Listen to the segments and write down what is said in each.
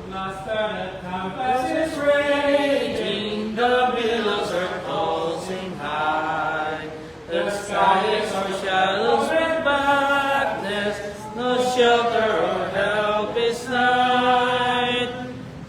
Master, the tempest is raging, the billows are tossing high. The sky is overshadowed with blackness, no shelter or help is night.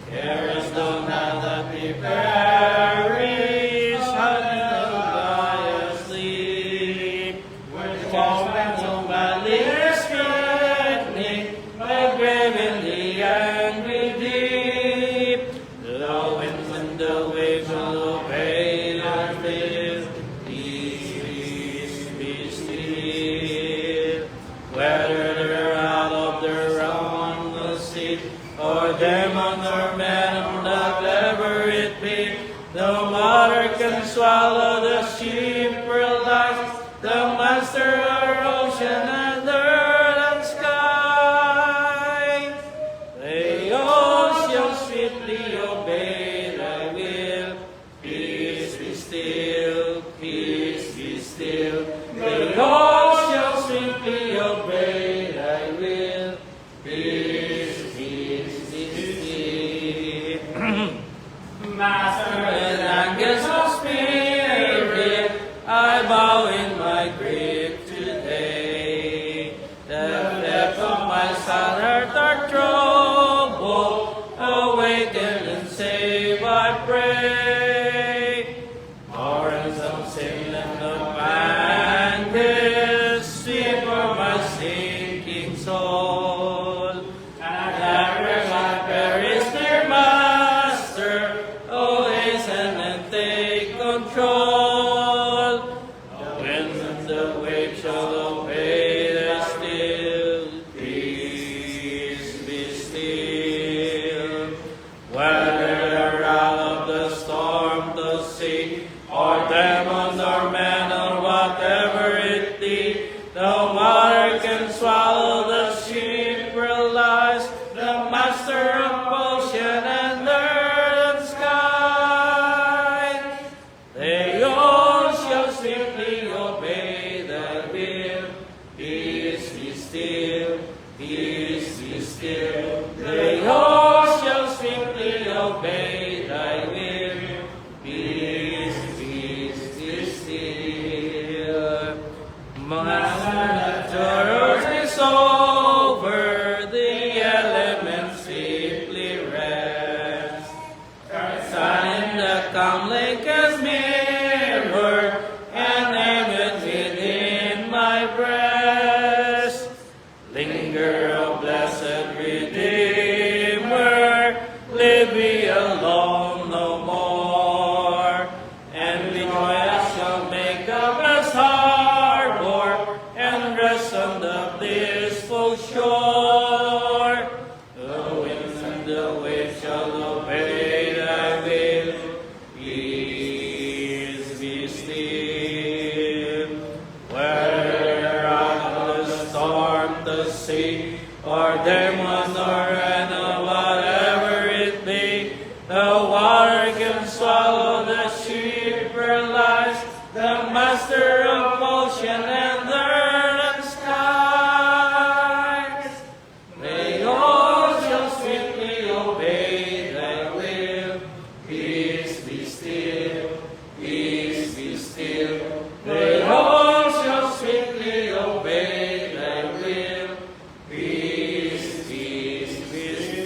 Carest thou not that we perish, hallelujah, asleep. When the tormental valley is threatening, my grave in the angry deep. The winds and the waves will obey their faith. Peace, be still. Whether they're out of their realm on the sea, or them on their men, or whatever it be, the water can swallow the sheep relax, the master of ocean and earth and sky. They all shall swiftly obey thy will. Peace be still, peace be still. They all shall swiftly obey thy will. Peace, peace be still. Master and angels of spirit, I bow in my grief today. The depths of my sad heart are troubled. Awaken and save, I pray. Torrents of sin and of anguish sweep o'er my sinking soul. And ever I perish, dear Master, oh, hasten and take control. The winds and the waves shall obey their still. Peace be still. Whether they're out of the storm, the sea, or them on their men, or whatever it be, the water can swallow the sheep realize, the master of ocean and earth and sky. They all shall swiftly obey thy will. Peace be still, peace be still. They all shall swiftly obey thy will. Peace, peace be still. Master, the earth is over, the elements swiftly rest. Sun the calm lake has mirrored, and embedded within my breast. Linger, O blessed Redeemer, leave me alone no more. And with joy I shall make a blessed harbor, and rest on the blissful shore. The winds and the waves shall obey thy will. Peace be still. Whether out of the storm, the sea, or them on the rain, or whatever it be, the water can swallow the sheep realize, the master of ocean and earth and skies. They all shall swiftly obey thy will. Peace be still, peace be still. They all shall swiftly obey thy will. Peace, peace be still.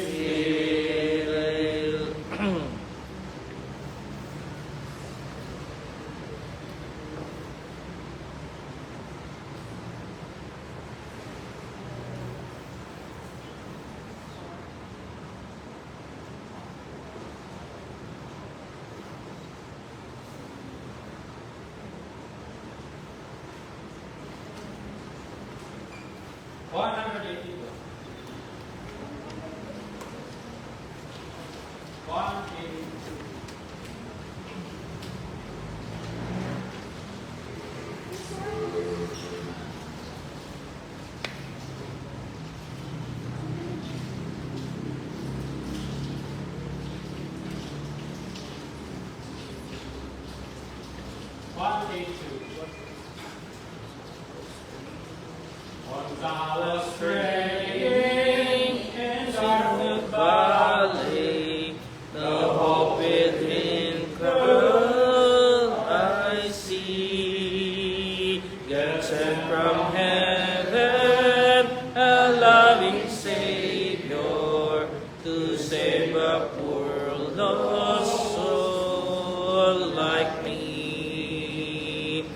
was straying in dark valley, the hope within crowd I see. God sent from heaven a loving Savior to save a poor lost soul like me.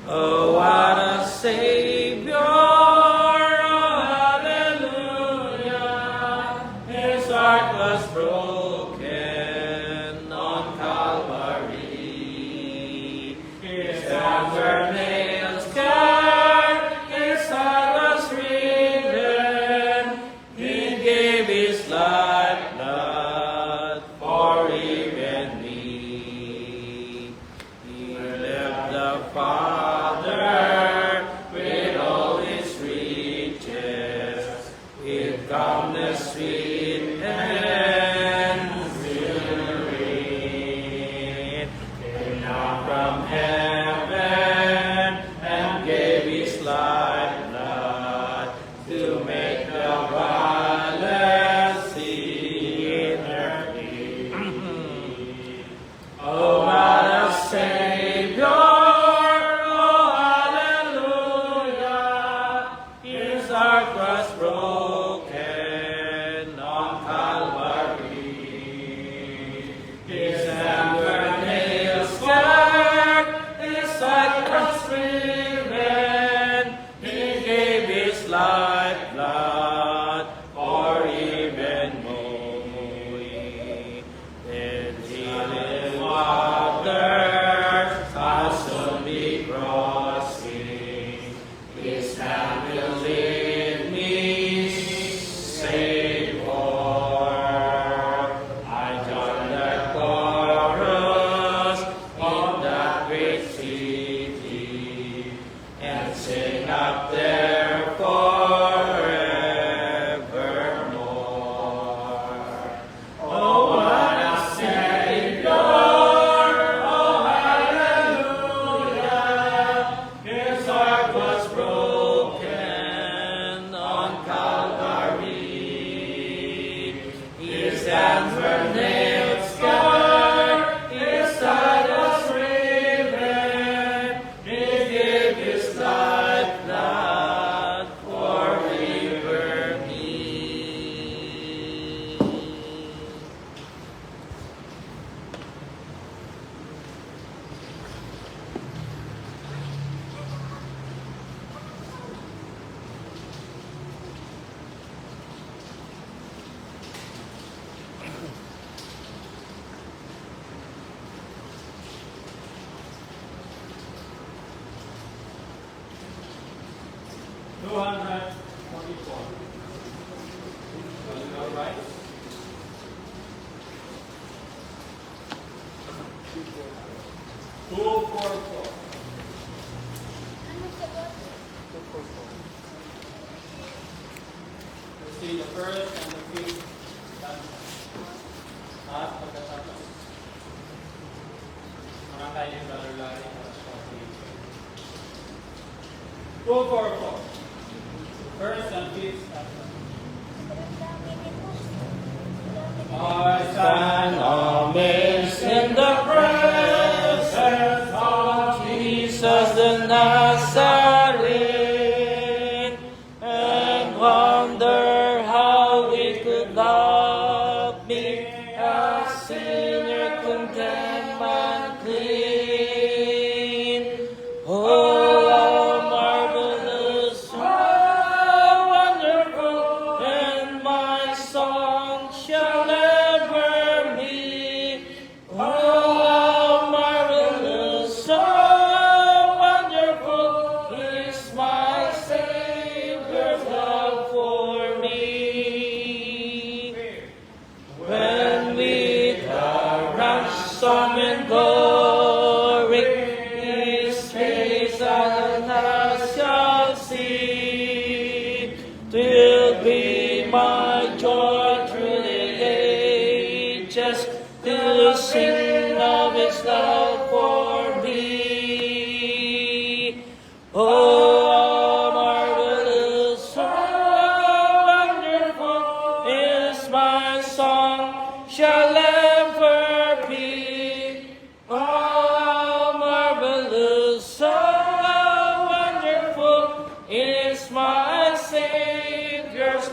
Oh, what a Savior! Oh, hallelujah! His heart was broken on Calvary. His hands were nailed scarred, his heart was riven. He gave his lifeblood for even me. He left the Father with all his riches, with calmness sweet and serene. Came down from heaven and gave his lifeblood to make the vilest sinner clean. Oh, what a Savior! Oh, hallelujah! His heart was broken on Calvary. His hands were nailed scarred, his sight was riven. He gave his lifeblood for even me. Then healing waters I'll soon be crossing. His hand will lead me safe o'er. I join the chorus in that great city and sing up there forevermore. Oh, what a Savior! Oh, hallelujah! His heart was broken on Calvary. His hands were nailed scarred, his side was riven. He gave his lifeblood for me. Let's see the first and the fifth. At pagkatapos. Marangay ni Brother Larry. 244. First and fifth. I stand amazed in the presence of Jesus the Nazarene, and wonder how he could love me, a sinner condemned and clean. Oh, how marvelous, how wonderful, and my song shall ever be. Oh, how marvelous, how wonderful is my Savior's love for me. When with a ransom and glory His face I shall see, 'twill be my joy through the ages to sing of His love for me. Oh, how marvelous, how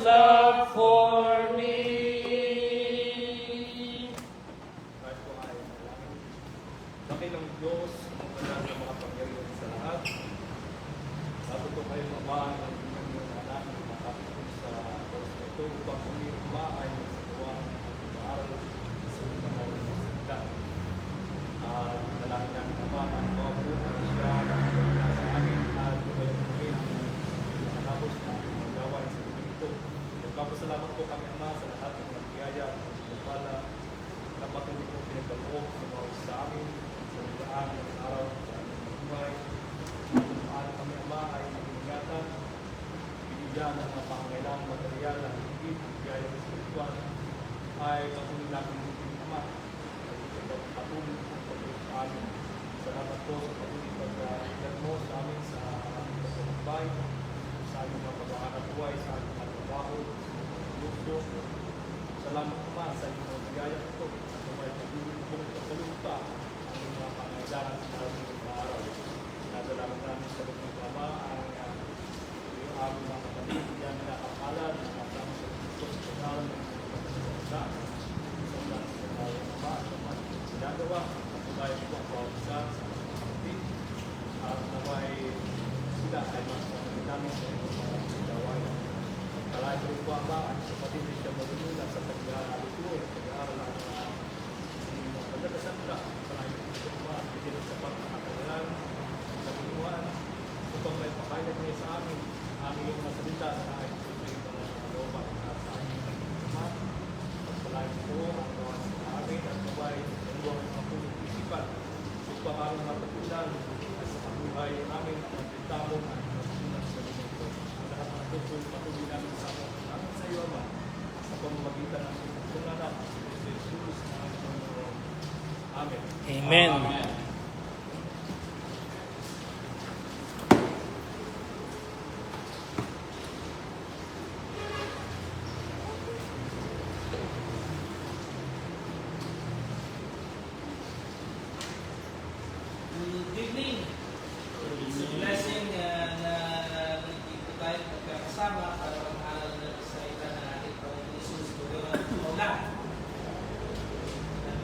love for me. Kahit po ay malangin. Dakilang Diyos, ang kanan ng mga pangyarihan sa lahat. Bago po kayo mabaan ang inyong anak na makapit sa oras na ito upang kami ay magsagawa ng pag-aaral sa mga salita. Dalangin namin Ama, ang mga po na siya na sa amin at tumayo kami ang nakatapos na magawa sa mga ito. Nagpapasalamat po kami Ama sa lahat ng mga biyaya at pagpapala na patuloy po pinagdaloob sa mga sa amin sa nagaan ng araw sa aming buhay. Kung paano kami Ama ay ingatan, binigyan ng mga pangangailangan material na higit ang biyaya ng spiritual ay patuloy namin Ama ay patuloy po patuloy sa amin. Salamat po sa patuloy pag-ilan mo sa amin sa aming pagkakumbay, sa aming mga pag-aanap buhay, sa aming mga trabaho, sa aming gusto. Salamat Ama sa inyong mga biyaya ito at may patuloy pong patuloy pa ang mga pangangailangan sa aming mga araw. Nadalaman namin sa Lord Ama ang yung aming mga kapatid, yan na nakapalan, nakasama sa Kristo sa pag-aaral ng mga pagkasalita. Isang lang sa mga Ama at naman ginagawa at tumayo po ang bawat isa sa mga kapatid at naway sila ay mas namin sa inyong mga gawain. Kalahin ko po Ama ang kapatid na siya malulula sa pag-aaral ito at pag-aaral ang mga pagkakasanta. Kalahin ko po Ama at bigyan sa pagkakagalan sa binuhan upang may pakailan niya sa amin aming yung masalita na ay susunod ng mga kalooban at sa aming pagkakasama. Pagpalain po ang gawa sa amin at mabay ang buwang mga pulang isipan upang aming matutunan at sa kabuhay amin ang magditamo at matutunan sa linggo. Ang lahat ng patuloy namin sa amin sa iyo Ama sa pamamagitan ng iyong anak si Jesus na ang Panginoon. Amen. Amen. Good evening. It's a blessing na nandito tayo magkakasama para mag-aaral ng salita ng ating Panginoon Jesus Tugon at Maulan.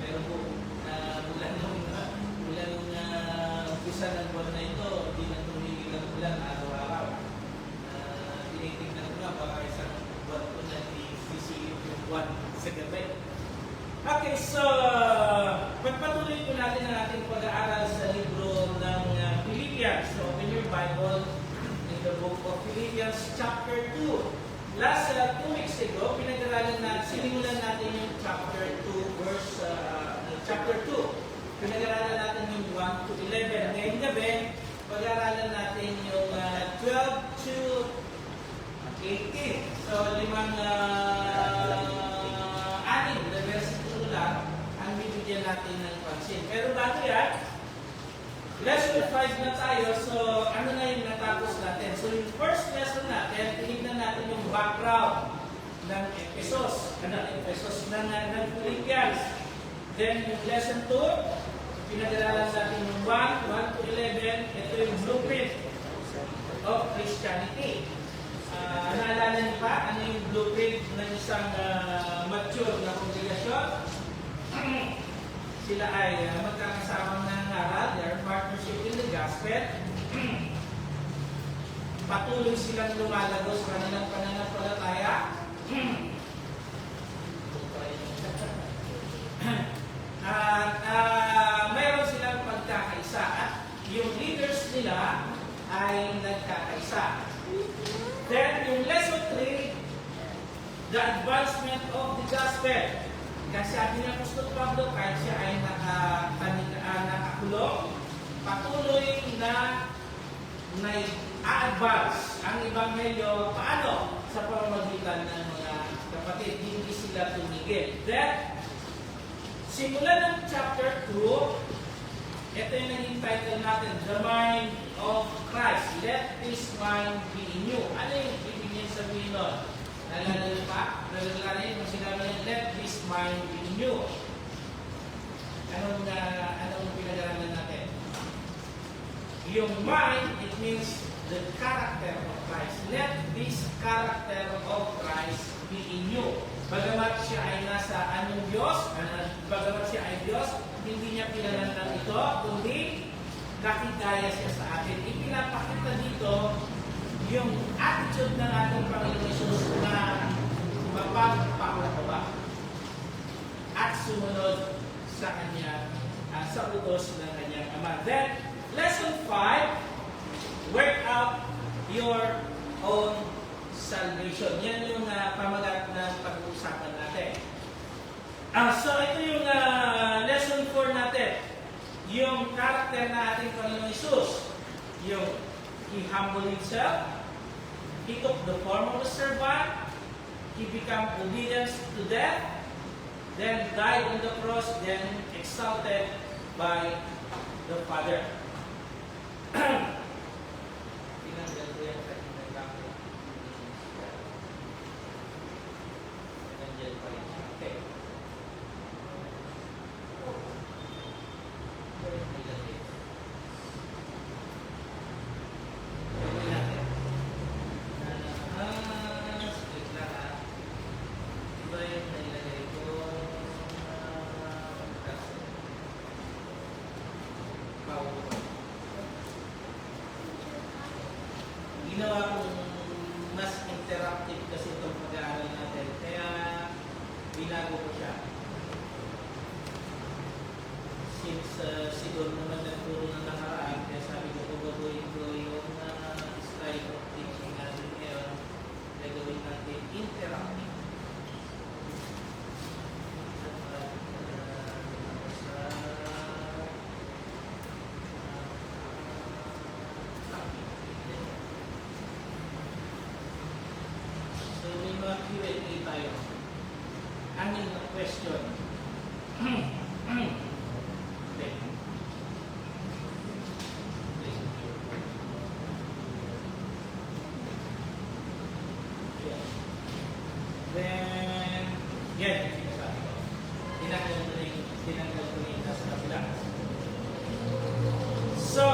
Pero po, mula nung umpisa ng buwan na ito, hindi na tumigil ang ulan araw-araw. Tinitignan ko nga, baka isang buwan ko na sisilip yung buwan sa gabi. Okay, so pagpatuloy po natin ang ating pag-aaral sa libro ng Philippians. So open your Bible in the book of Philippians chapter 2. Last 2 weeks ago, pinag-aralan natin, sinimulan natin yung chapter 2, verse chapter 2. Pinag-aralan natin yung 1 to 11. Ngayong gabi, pag-aralan natin yung 12 to 18. So limang anim na versikulo lang ang bibigyan natin ng pansin. Pero bago yan, lesson 5 na tayo. So ano na yung natapos natin? So yung first lesson natin, tinignan natin yung background ng Ephesus, ng Philippians. Then yung lesson 2, pinag-aralan natin yung 1 to 11. Ito yung blueprint of Christianity. Naalala niyo pa ano yung blueprint ng isang mature na kongregasyon? Sila ay magkakasamang nangaral, their partnership in the gospel. Patuloy silang lumalago sa kanilang pananampalataya. At mayroon silang pagkakaisa at yung leaders nila ay nagkakaisa. Then, yung lesson 3, the advancement of the gospel. Kasi sabi ni Apostol Pablo, kahit siya ay nakakulong, patuloy na a-advance ang Ebanghelyo. Paano? Sa pamamagitan ng mga kapatid, hindi sila tumigil. Then, simulan ng chapter 2, ito yung naging title natin, The Mind of Christ. Let this mind be in you. Ano yung ibig niya sabihin nun? Nalala niyo pa? Nalala niyo kung sinabi niya, let this mind be in you. Anong pinag-aralan natin? Yung mind, it means the character of Christ. Christ. Let this character of Christ be in you. Bagamat siya ay nasa anong Diyos, bagamat siya ay Diyos, hindi niya pinalantan ito, kundi nakikaya siya sa atin. Ipinapakita dito yung attitude ng ating Panginoon Jesus na mapagpakumbaba at sumunod sa kanya, sa utos ng kanyang Ama. Then, lesson 5, work out your own salvation. Yan yung pamagat na pag-uusapan natin. So, ito yung lesson 4 natin. Yung character na ating Panginoon Jesus. Yung He humbled Himself. He took the form of a servant. He became obedient to death. Then died on the cross. Then exalted by the Father. Tinanggal ko yan sa inagamo. Tinanggal pa rin siya. Okay. Ginawa kong mas interactive kasi itong pag-aaral natin. Kaya binago ko siya. Since siguro naman nagturo ng nakaraan, kaya sabi ko babaguhin ko yung style of teaching natin ngayon. Gagawin natin interactive. So may mga Q&A tayo. Aning question. Okay. Then, yan, sinasabi ko. Tinanggal ko rin sa kabila. So,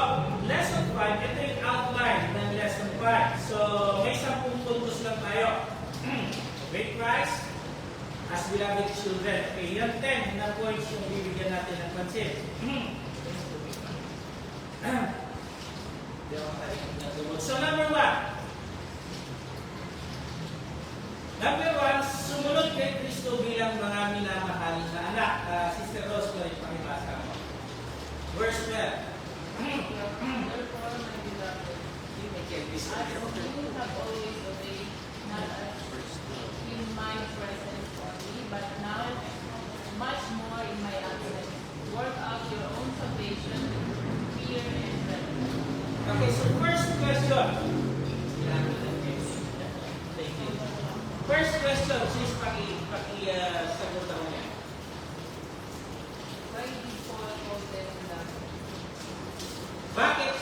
lesson 5, ito yung outline ng lesson 5. So, may 10 puntos lang tayo. Obey Christ as beloved children. Okay, yung 10 na points yung bibigyan natin ng pansin. So, number 1. Number 1, sumunod kay Kristo bilang mga minamahalin na anak. Sister Rosemary, pakibasa mo. Verse 12. Therefore, my beloved, as you have always obeyed, not in my presence only, but now much more in my absence. Work out your own salvation with fear and trembling. Okay, so first question. Thank you. First question, sis, sagot ako niya. Why did Paul call them beloved? Bakit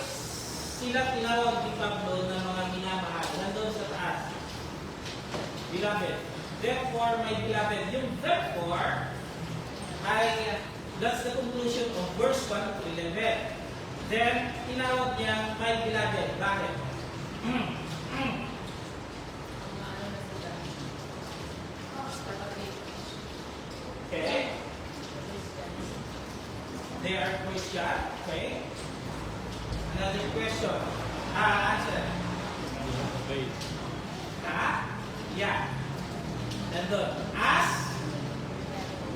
sila tinawag ni Pablo ng mga minamahal? Nandun sa taas. Beloved. Therefore, my beloved. Yung therefore ay that's the conclusion of verse 1 to 11. Then, tinawag niya my beloved. Bakit? Ang ano na sila? Kapatid. Okay. Christians. They are Christian. Okay. Another question. Answer. Yeah. Nandun. As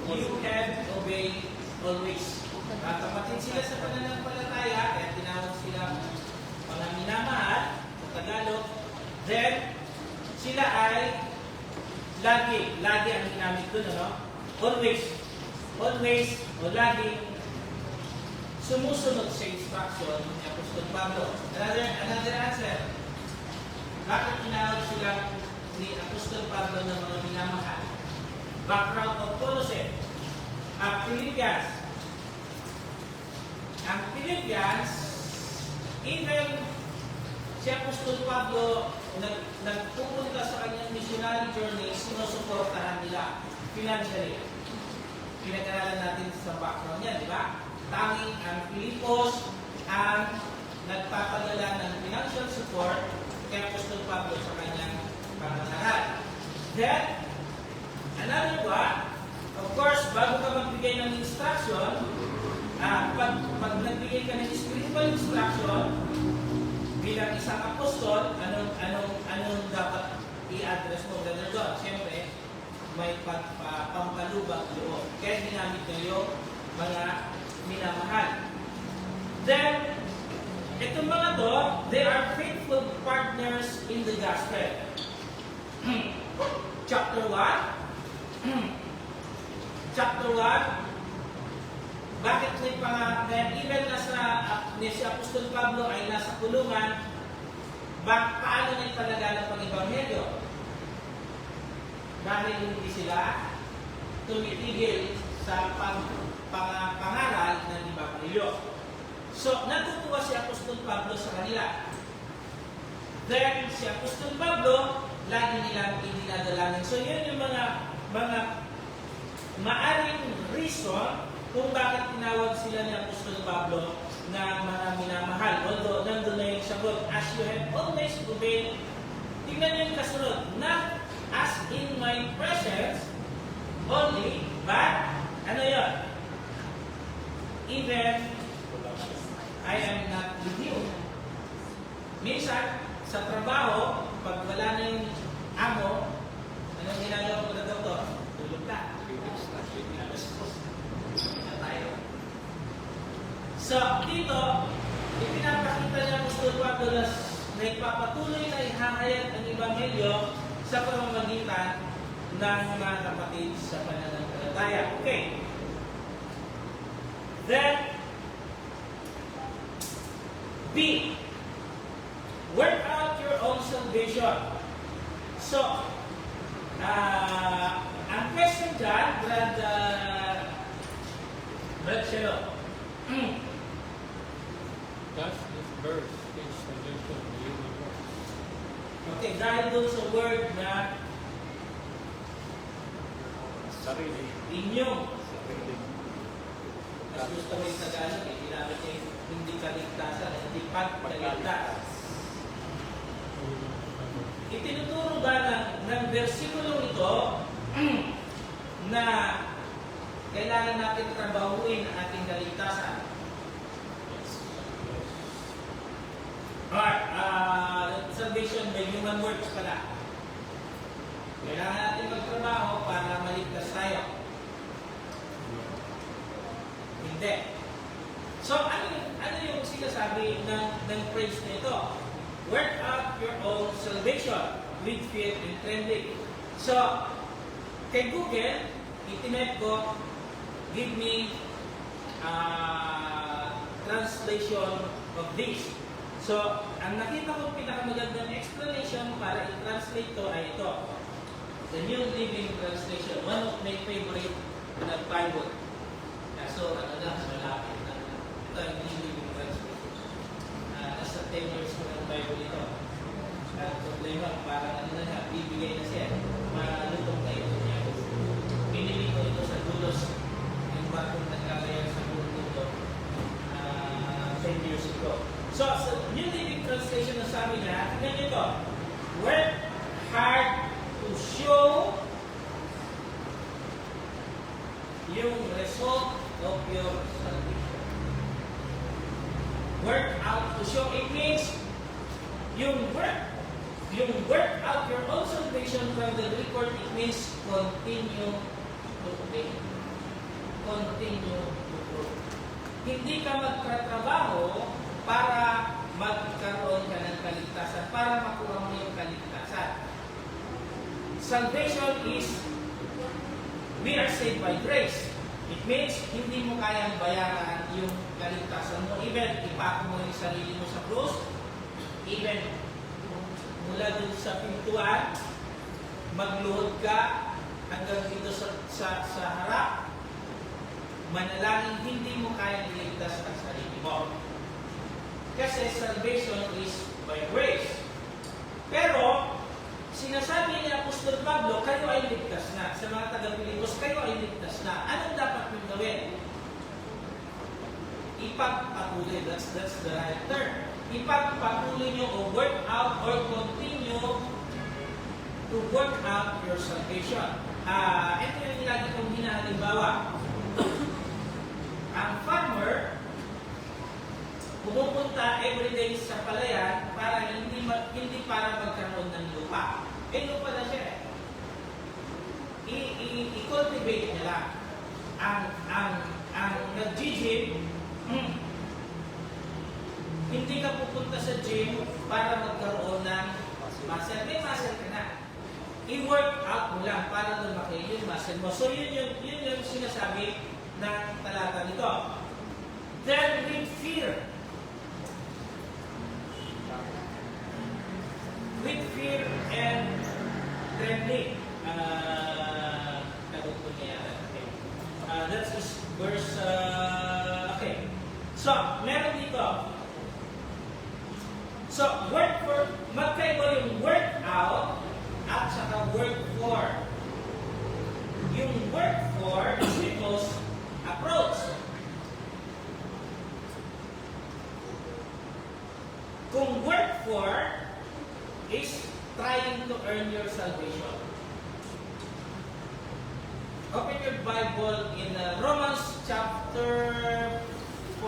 you can obey always. Kapatid sila sa pananampalataya, kaya tinawag sila mga minamahal sa Tagalog. Then, sila ay lagi ang ginamit doon, ano? Always o lagi sumusunod sa instruction ni Apostol Pablo. Another answer. Bakit tinawag sila ni Apostol Pablo ng mga minamahal? Background of Colossae. Philippians. Ang Philippians, even si Apostol Pablo nagpupunta sa kanyang missionary journey, sinusuportahan nila financially. Pinag-aralan natin sa background niya, di ba? Tanging ang Filipos ang nagpapadala ng financial support kay Apostol Pablo sa kanyang pangangaral. Then, another one, of course, bago ka magbigay ng instruction, pag nagbigay ka ng spiritual instruction, bilang isang apostol, anong dapat i-address mo? Brother John, siyempre, may pampalubag loob. Kaya ginamit kayo mga minamahal. Then, itong mga to, they are faithful partners in the gospel. Chapter 1. Chapter 1. Bakit may even si Apostol Pablo ay nasa kulungan, paano na ipalaganap ang Ebanghelyo? Dahil hindi sila tumitigil sa pangaral ng Ebanghelyo. So, natutuwa si Apostol Pablo sa kanila. Then, si Apostol Pablo, lagi nilang idinadalangin. So, yun yung mga maaring reason kung bakit tinawag sila ni Apostol Pablo na mga minamahal. Although, nandun na yung sagot, as you have always obeyed, tingnan niyo yung kasunod, not as in my presence only, but, ano yun? Even I am not with you. Minsan, sa trabaho, pag wala na yung amo, anong ginagawa ko na doktor? Tulog ka. So, dito, ipinapakita niya Apostol Pablo na ipapatuloy na ihahayag ang Ebanghelyo sa pamamagitan ng mga kapatid sa pananampalataya. Okay. Then, B. Work out your own salvation. So, ang question dyan, Brad Shelo. Does this verse teach salvation to you and yours? Okay, dahil doon sa word na Sarili. inyong, Sarili. mas gusto mo yung Tagalog, ginamit niya yung hindi kaligtasan, hindi pagkaligtas. Itinuturo ba ng versikulong ito na kailangan natin trabahuin ang ating kaligtasan? Alright, salvation by human works pala. Kailangan natin magtrabaho para maligtas tayo. Hindi. So, ano yung sinasabi ng praise na ito? Work out your own salvation with fear and trembling. So, kay Google, itinet ko, give me translation of this. So, ang nakita ko pinakamagandang explanation para i-translate to ay ito. The New Living Translation, one of my favorite na Bible. So, malapit na. Ito ang New Living Translation. Nasa 10 years ko ng Bible ito. At problema, parang bibigay na siya. Malutong na ito niya. Pinili ko ito sa dulos yung bagong nagkakayang sa buong mundo 10 years ago. So, sa New Living Translation na sabi niya, tingnan niyo ito. Work hard to show yung result of your salvation. Work out to show. It means yung work out your own salvation from the Greek word, it means continue to obey. Continue to grow. Hindi ka magtatrabaho para magkaroon ka ng kaligtasan, para makuha mo yung kaligtasan. Salvation is, we are saved by grace. It means, hindi mo kayang bayaran yung kaligtasan mo. Even, ipako mo yung sarili mo sa krus. Even, mula dun sa pintuan, magluhod ka hanggang dito sa harap. Manalangin, hindi mo kayang iligtas ang sarili mo. Kasi salvation is by grace. Pero, sinasabi ni Apostol Pablo, kayo ay ligtas na. Sa mga taga-Pilipos, kayo ay ligtas na. Anong dapat nyo gawin? Ipagpatuloy. That's the right term. ipagpatuloy nyo o work out or continue to work out your salvation. Ito yung lagi kong hinahalimbawa. Ang farmer, pumupunta everyday sa palayan para hindi para magkaroon ng lupa. Lupa na siya. I-cultivate niya lang. Ang nag-gym, hindi ka pupunta sa gym para magkaroon ng muscle. May muscle ka na. I-work out mo lang para lumaki yung muscle mo. So yun yung sinasabi ng talata nito. Then with fear. With fear and trembling. Nagupo niya. Okay. That's verse, okay. So, meron dito. So, magkaiba yung work out at saka work for. Yung work for is because approach. Kung work for is trying to earn your salvation. Open your Bible in Romans chapter 4.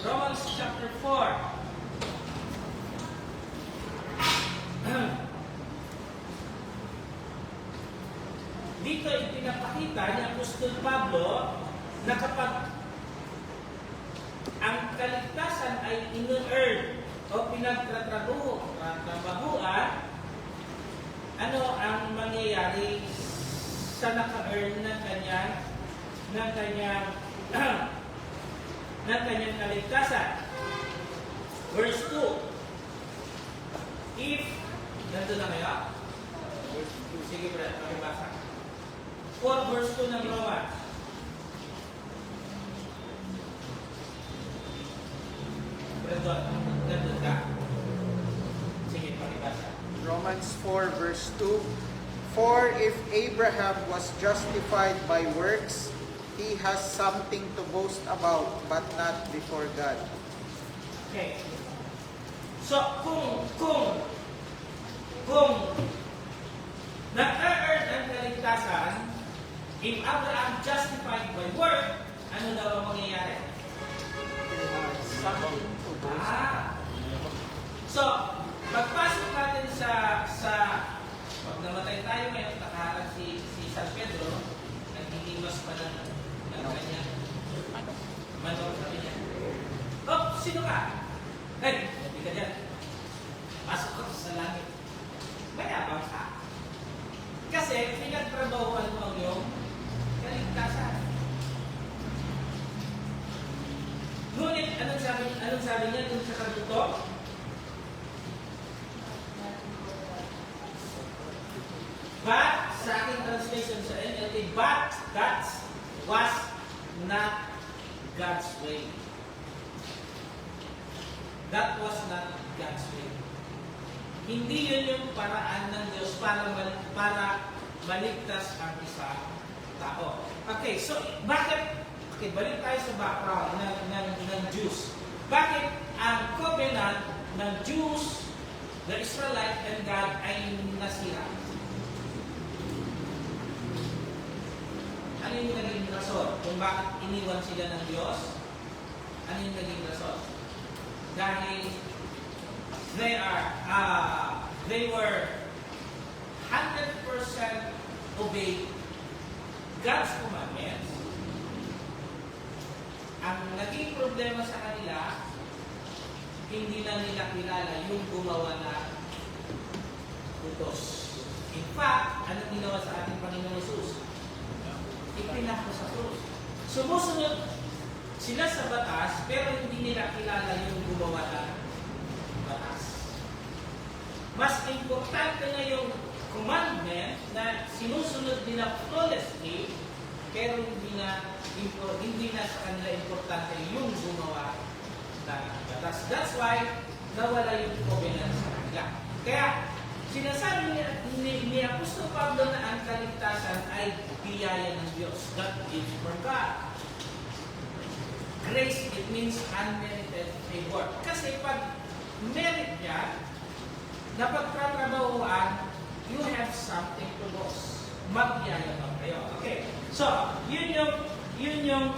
Romans chapter 4. Dito ipinapakita ni Apostol Pablo na kapag ang kaligtasan ay ino-earn o pinagtratrabahuan, ano ang mangyayari sa naka-earn ng kanyang kaligtasan. Verse 2. If, nandun na kayo? Sige brad, pakibasa. 4 verse 2 ng Romans. Brad, nandun ka? Sige, pakibasa. Romans 4 verse 2. For if Abraham was justified by works, he has something to boast about, but not before God. Okay. So, kung nag-earn ang kaligtasan, if Abraham justified by work, ano daw ang mangyayari? Something to boast. So, pagpasok natin sa pag namatay tayo ngayon, nakaharap si San Pedro, naghihimas pa ng kanya. Manok, sabi niya. Oh, sino ka? Hey, hindi ka dyan. Pasok ka sa langit. Mayabang ka. Kasi, pinagtrabahuan mo ang iyong kaligtasan. Ngunit, anong sabi niya dun sa kanto? But, sa aking translation sa NLT, but that was not God's way. That was not God's way. Hindi yun yung paraan ng Diyos para maligtas ang isang tao. Okay, so bakit? Okay, balik tayo sa background ng Jews. Bakit ang covenant ng Jews, the Israelite and God ay nasira? Ano yung naging rason kung bakit iniwan sila ng Diyos? Ano yung naging rason? Dahil they were 100% obey God's commandments. Ang naging problema sa kanila, hindi na nila kilala yung gumawa na utos. In fact, anong ginawa sa ating Panginoon Jesus? Ipinako sa krus. Sumusunod sila sa batas, pero hindi nila kilala yung gumawa ng batas. Mas importante na yung commandment na sinusunod nila flawlessly, pero hindi na sa kanila importante yung gumawa ng batas. That's why nawala yung covenant sa kanila. Kaya sinasabi ni Apostol Pablo na ang kaligtasan ay biyaya ng Diyos. God gives from God. grace, it means unmerited favor. Kasi pag merit niya, napagtatrabahuan, you have something to lose. Magyayabang kayo. Okay. So, yun yung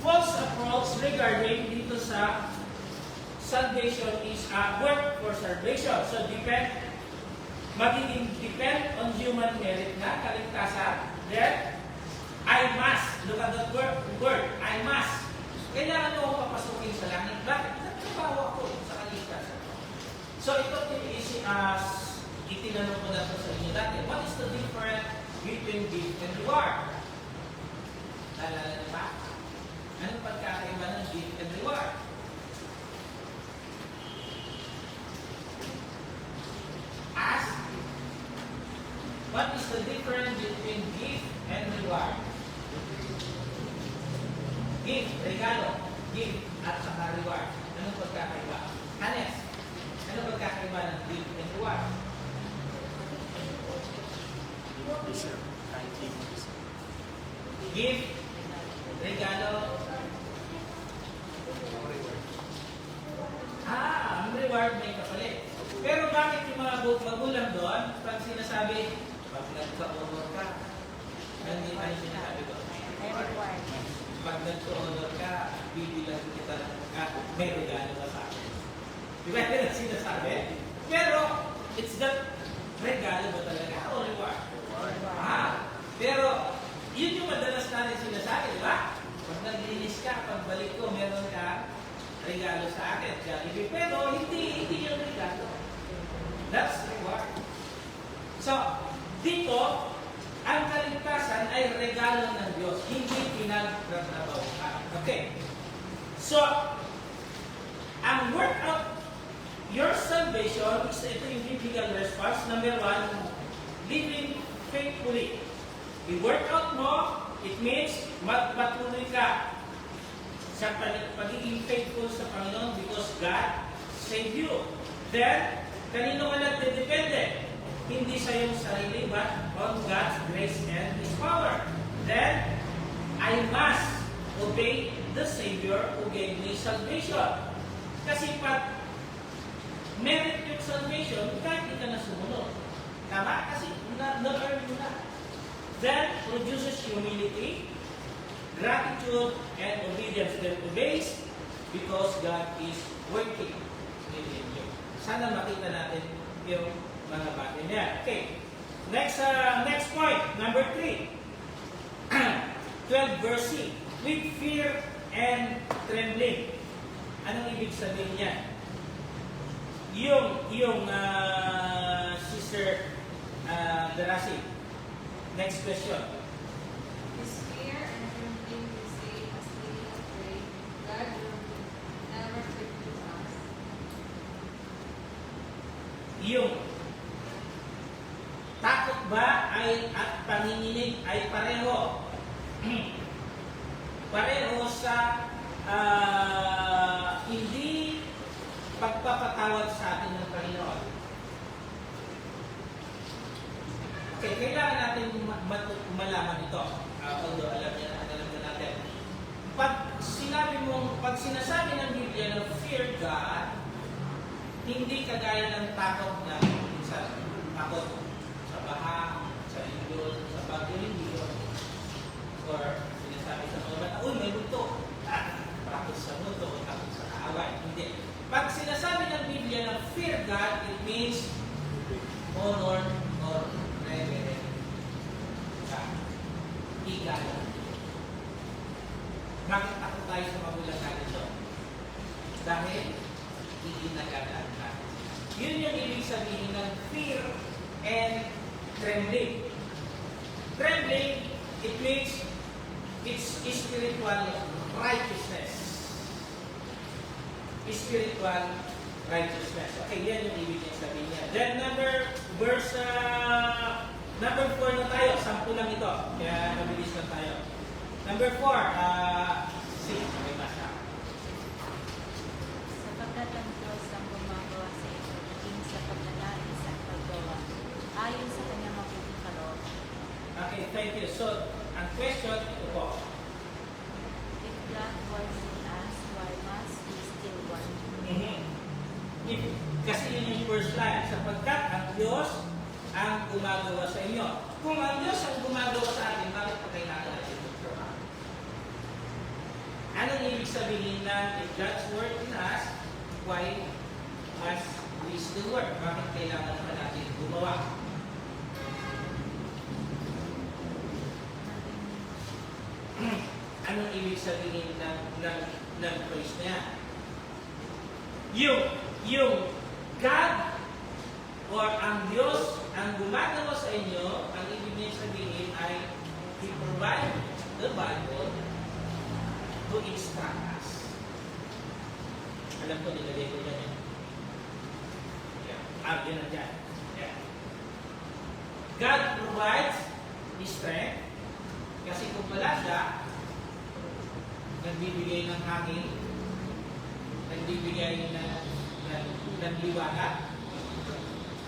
false approach regarding dito sa salvation is a work for salvation. So, magiging depend on human merit na kaligtasan. Then, I must. Look at that word. I must. Kailangan mo ako papasukin sa langit. Bakit? Nagtrabaho ako sa kaligtasan. So, ito itinanong ko na ito sa inyo dati. What is the difference between gift and reward? Naalala niyo ba? Anong pagkakaiba ng gift and reward? Ask. What is the difference between gift and reward? Gift, regalo. Gift at saka reward. Anong pagkakaiba? Hannes, anong pagkakaiba ng gift and reward? Gift, regalo. Ang reward may kapalit. Pero bakit yung mga magulang doon, pag sinasabi, pag nagka-honor ka, hindi tayo sinasabi doon. Pag nagka-honor ka, bibilang kita may regalo ka sa akin. Di ba yun ang sinasabi? Pero, it's that regalo ba talaga o reward? Pero, yun yung madalas natin sinasabi, di ba? Pag naglinis ka, pagbalik ko, meron ka regalo sa akin. Jollibee. Pero, hindi yung regalo. That's reward. So, dito, ang kaligtasan ay regalo ng Diyos, hindi pinagtrabaho ka. Okay. So, ang work of your salvation is ito yung biblical response. Number 1, living faithfully. I-work out mo, it means magpatuloy ka sa pagiging faithful sa Panginoon because God saved you. Then, kanino ka nagdedepende? Hindi sa iyong sarili, but on God's grace and His power. Then, I must obey the Savior who gave me salvation. Kasi pag merit yung salvation, kahit hindi ka na sumunod. Tama? Kasi na-earn mo na. That produces humility, gratitude, and obedience. Then obeys because God is working within you. Sana makita natin yung mga bagay niya. Okay. Next point. Number 3. 12 verse C. With fear and trembling. Anong ibig sabihin niya? Yung Sister Darasi. Next question. His fear and trembling will say, as they pray, God will never forgive us. Yung takot ba at panginginig ay pareho? Pareho sa hindi pagpapatawad sa atin ng Panginoon. Okay, kailangan natin malaman ito. Although alam na natin. Pag sinasabi ng Biblia na fear God, hindi kagaya ng takot na minsan takot sa baha, sa indol, sa bagyo, hindi yun. Or sinasabi sa mga bata, uy, may multo. Takot sa multo, takot sa kaaway. Hindi. Pag sinasabi ng Biblia na fear God, it means honor or reverend ka. Igalang. Bakit takot tayo sa magulang natin doon? Dahil iginagalaan ka. Yun yung ibig sabihin ng fear and trembling. Trembling, it means it's spiritual righteousness. Spiritual righteousness. Okay, yan yung ibig sabihin niya. Then number 4 na tayo. 10 lang ito. Kaya mabilis lang tayo. Number 4, may basa. Sapagkat ang Diyos ang gumagawa sa iyo, higing sa paglalais at paggawa, ayon sa kanyang mabuting kaloob. Okay, thank you. So, ang question, ito po. If God was Diyos ang gumagawa sa inyo. Kung ang Diyos ang gumagawa sa atin, bakit pa kailangan natin magtrabaho? Anong ibig sabihin na if God's work in us, why must we still work? Bakit kailangan pa natin gumawa? Anong ibig sabihin ng praise niya? Yung God or ang Diyos ang gumagawa sa inyo, ang ibig niya sabihin ay He provide the Bible to instruct us. Alam ko, nilagay ko yan. Yeah. Yun na dyan. Yeah. God provides strength kasi kung wala siya, nagbibigay ng hangin, nagbibigay ng liwanag.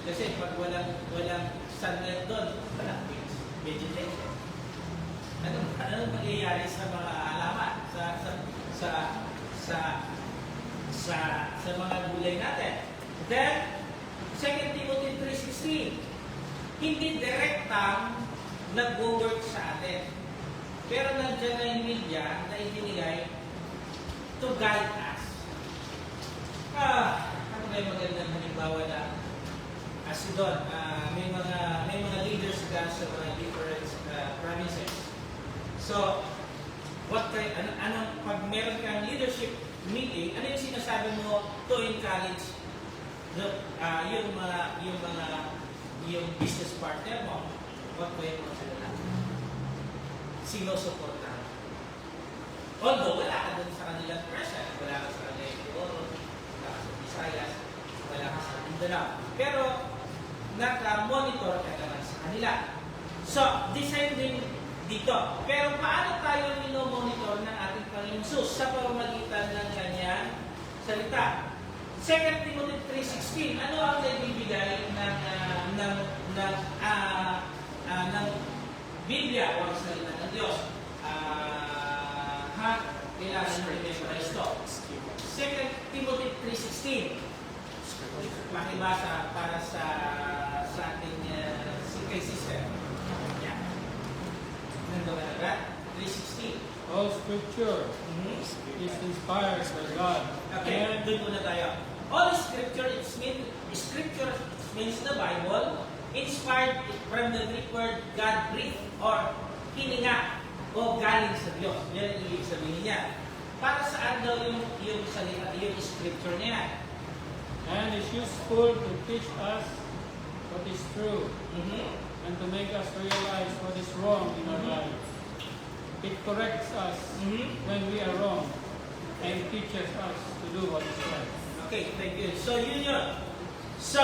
Kasi pag walang sunlight doon, walang vegetation. Anong mangyayari sa mga halaman, sa mga gulay natin? Then, 2 Timothy 3:16, hindi direktang nag-work sa atin. Pero nandiyan na yung media na ibinigay to guide us. Ano ba yung magandang halimbawa na as doon, may mga leaders ka sa mga different provinces. So, pag meron kang leadership meeting, ano yung sinasabi mo to encourage yung business partner mo? What way mo sila? Sino suporta? Although wala ka dun sa kanilang presence, wala ka sa kanilang Oro, wala ka sa Visayas, wala ka sa Mindanao. Pero, naka-monitor ka naman sa kanila. So, design din dito. Pero paano tayo minomonitor ng ating Panginoon Jesus sa pamamagitan ng kanyang salita? 2 Timothy 3:16, ano ang nagbibigay ng Biblia o ang salita ng Diyos? Kailangan natin memorize ito. 2 Timothy 3:16. Makibasa para sa ating kay sister. Yan. Nandun ka na 3:16. All scripture is inspired by God. Okay, doon muna tayo. All scripture means the Bible, inspired from the Greek word God breathed or hininga o galing sa Diyos. Yan ang ibig sabihin niya. Para saan daw yung salita, yung scripture niya? And is useful to teach us what is true and to make us realize what is wrong in our lives. It corrects us when we are wrong and teaches us to do what is right. Okay, thank you. So, yun. So,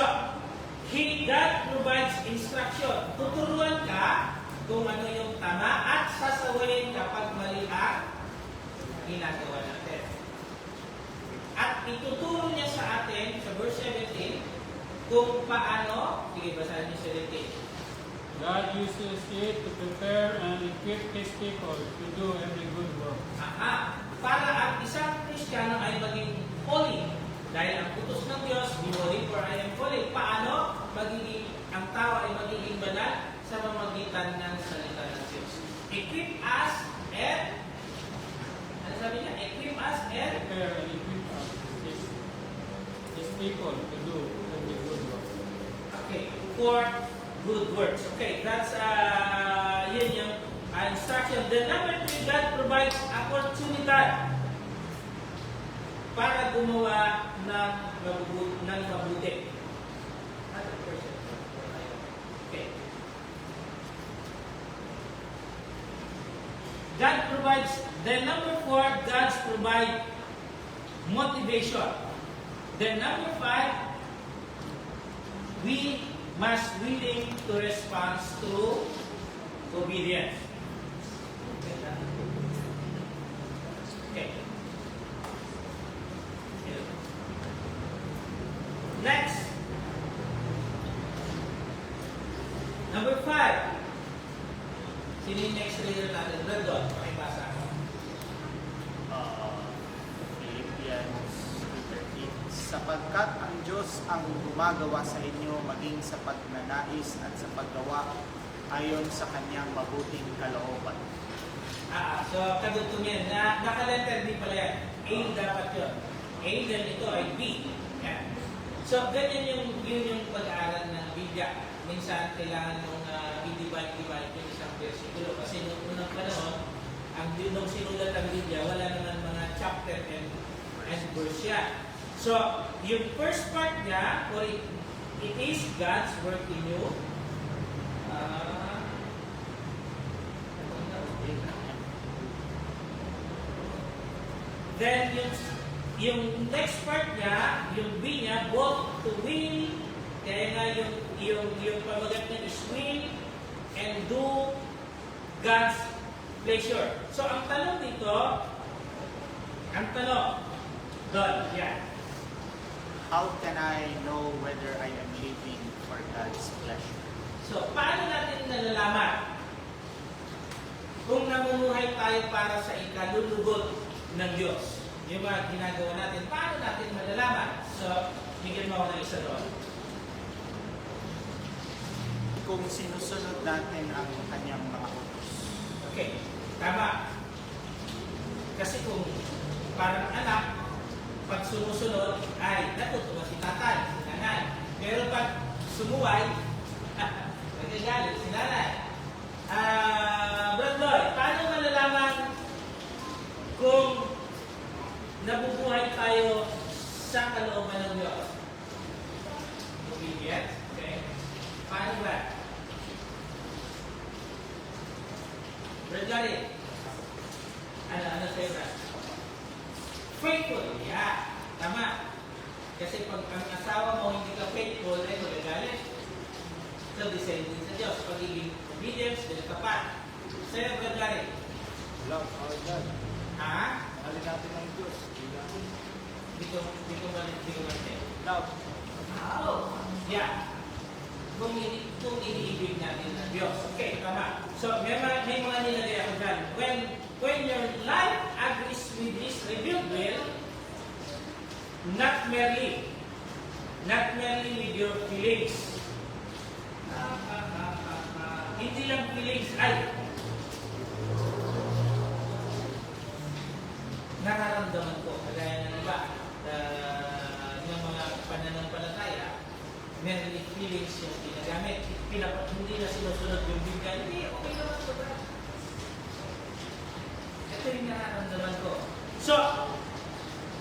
God provides instruction. Tuturuan ka kung ano yung tama at sasawayin kapag mali ang ginagawa natin. At ituturo niya sa atin, sa verse 17, kung paano, sige, basahin niyo 17. God uses it to prepare and equip His people to do every good work. Para ang isang Kristiyano ay maging holy. Dahil ang utos ng Diyos, be holy for I am holy. Paano ang tao ay magiging banal sa pamamagitan ng salita ng Diyos? Equip us and, ano sabi niya? Equip us and Prepare and equip us, His people to do every good work. okay, for good works. Okay, that's yun yung instruction. The number 3, God provides opportunity para gumawa ng mabuti. Okay. God provides, the number 4, God provides motivation. The number 5, we must willing to respond through obedience. Okay. Next. Number 5. Sino yung next reader natin? Brandon, pakibasa ako. Philippians 2:13. Sapagkat ang Diyos ang gumagawa sa inyo maging sa pagnanais at sa paggawa ayon sa kanyang mabuting kalooban. So, kadugtong yan. Naka-letter D pala yan. A dapat yun. A, then ito ay B. Yan. So, ganyan yung pag-aaral ng Biblia. Minsan, kailangan mong i-divide yung isang versikulo. Kasi noong unang panahon, nung sinulat ang Biblia, wala naman mga chapter and verse yan. So, yung first part niya, or it is God's work in you. Then, yung next part niya, yung B niya, both to will, kaya nga yung pamagat niya is will and do God's pleasure. So, ang tanong dito, God, yeah. How can I know whether I am living for God's pleasure? So, paano natin nalalaman kung namumuhay tayo para sa ikalulugod ng Diyos? Yung mga ginagawa natin, paano natin malalaman? So, bigyan mo ako ng isa doon. Kung sinusunod natin ang kanyang mga utos. Okay, tama. Kasi kung parang anak, pag sumusunod, ay natutuwa si tatay, si nanay. Pero pag sumuway, nagagalit si nanay. Brad Lloyd, paano malalaman kung nabubuhay tayo sa kalooban ng Diyos? Obedience? Okay. Paano ba? Brad Lloyd, ano sa'yo, Brad? Faithful, yeah. Tama. Kasi pag ang asawa mo hindi ka faithful, ay magagalit. So, the same din sa Diyos. Pagiging obedience, din tapat. Sa'yo, Brad Lloyd? Love our God. Ha? Mahalin natin ang Diyos. Hindi ko malit. Love. Oh, yeah. Kung iniibig natin ng Diyos. Okay, tama. So, may mga nilagay ako dyan. When your life agrees with His revealed will, not merely with your feelings. Hindi lang feelings, ay nararamdaman ko, kagaya ng iba, ng mga pananampalataya, merely feelings yung ginagamit. Hindi na sinusunod yung Biblia. Hindi, okay naman ito, bro. Ito yung nararamdaman ko. So,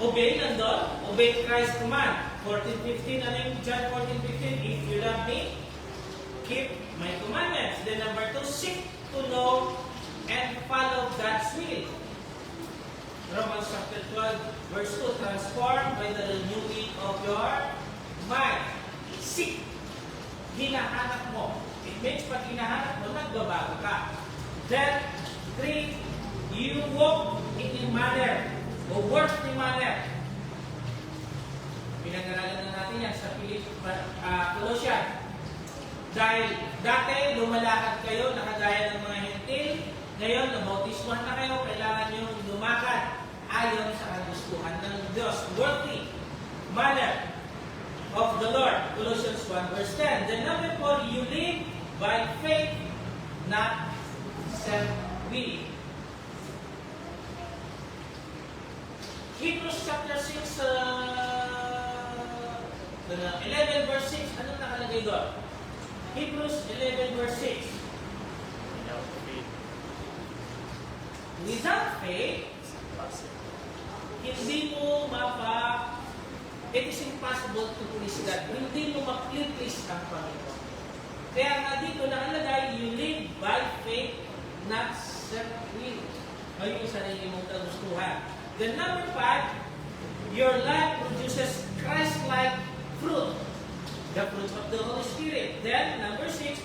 obey nandun. Obey Christ's command. 14:15, ano yung John 14:15? If you love me, keep my commandments. Then number 2, seek to know and follow God's will. Romans chapter 12, verse 2, transformed by the renewing of your mind. Seek. Hinahanap mo. It means pag hinahanap mo, nagbabago ka. Then, 3, you walk in a manner o worldly manner. Pinag-aralan na natin yan sa Colossians. Dahil dati, lumalakad kayo, nakagaya ng mga hentil. Ngayon, nabautismuhan na kayo, kailangan nyo lumakad ayon sa kagustuhan ng Diyos. Worthy manner of the Lord. Colossians 1 verse 10. Then number 4, you live by faith, not self-will. Hebrews chapter 6, 11 verse 6. Anong nakalagay doon? Hebrews 11 verse 6. Without faith, Without faith, it's impossible. hindi mo it is impossible to please God. Hindi mo ma-please ang Panginoon. Kaya nga dito nakalagay, you live by faith, not self-will. Ngayon yung sarili mong kagustuhan. Then number 5, your life produces Christ-like fruit. The fruit of the Holy Spirit. Then number 6,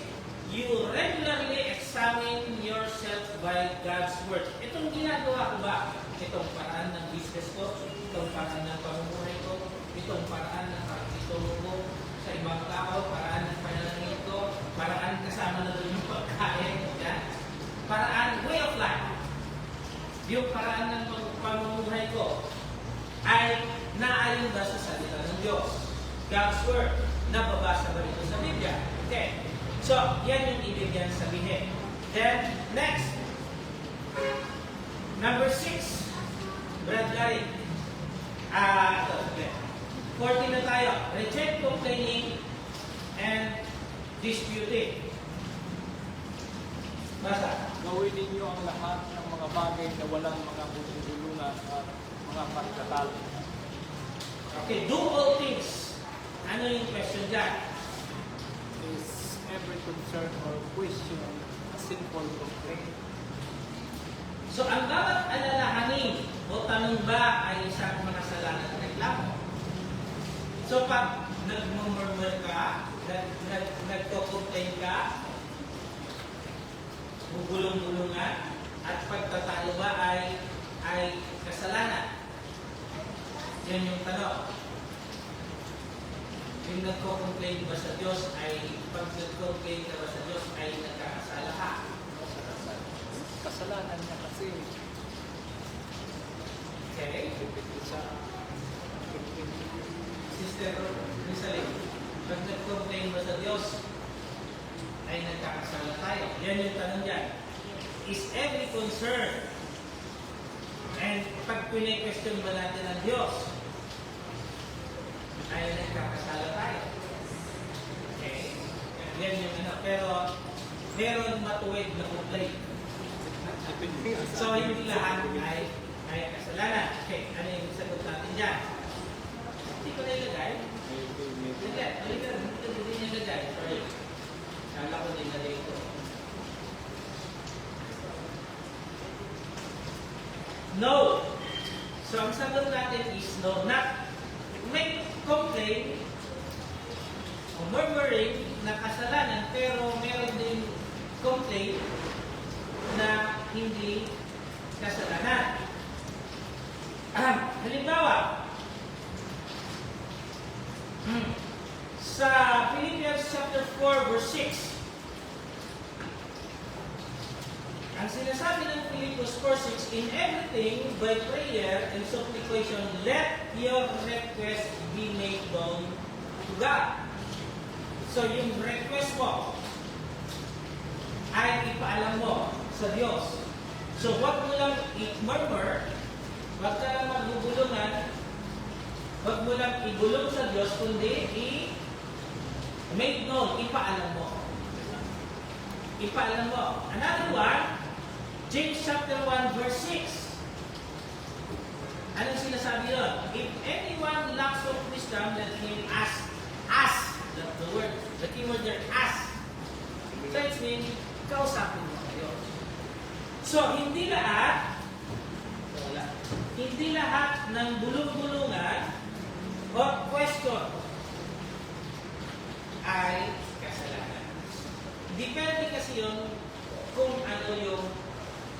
you regularly examine yourself by God's Word. Itong ginagawa ko ba? Itong paraan ng business ko, itong paraan ng pamumuhay ko, itong paraan ng pakikitungo ko sa ibang tao, paraan ng pananangit ko, paraan kasama na doon yung pagkain, yan. Paraan, way of life. Yung paraan ng pamumuhay ko ay naayon ba sa salita ng Diyos? God's Word. Nababasa ba ito sa Biblia? Okay. So, yan yung ibig yan sabihin. Then, next. Number 6. Brad Larry. Ito, okay. 14 na tayo. Reject complaining and disputing. Basta. Gawin ninyo ang lahat ng mga bagay na walang mga bulungan at mga pagkatalo. Okay, do all things. Ano yung question dyan? Is every concern or question a sinful complaint? So, ang dapat alalahanin o tanong ba ay isang makasalanan ng reklamo? So, pag nagmumurmur ka, nagko-complain ka, bubulong-bulungan, at pagtatalo ba ay kasalanan? Yan yung tanong. Yung nagko-complain ba sa Diyos ay, pag nagko-complain ka ba sa Diyos ay nagkakasala ka? Kasalanan niya kasi Okay? sa Sister Rizalin, pag nag-complain ba sa Diyos, ay nagkakasala tayo. Yan yung tanong dyan. Is every concern, and pag pinay-question ba natin ang Diyos, ay nagkakasala tayo. Okay? Yan yung ano. Pero, meron matuwid na complaint. So, hindi lahat ay kasalanan. Okay, ano yung sagot natin dyan? Hindi ko na ilagay. Hindi niya ilagay. Sorry. Kala ko nilagay ito. No. So, ang sagot natin is no. Not make complaint o murmuring na kasalanan, pero meron din complaint na hindi kasalanan. Halimbawa, sa Philippians chapter 4 verse 6, ang sinasabi ng Philippians 4:6, in everything by prayer and supplication, let your request be made known to God. So yung request mo ay ipaalam mo sa Diyos. So wag mo lang i-murmur, wag ka lang magbubulungan, wag mo lang ibulong sa Diyos, kundi i-make known, ipaalam mo. Ipaalam mo. Another one, James chapter 1 verse 6. Anong sinasabi doon? If anyone lacks of wisdom, let him ask. Ask. The keyword there, ask. So it means, kausapin mo kayo. So, hindi lahat ng bulong-bulungan o question ay kasalanan. Depende kasi yun kung ano yung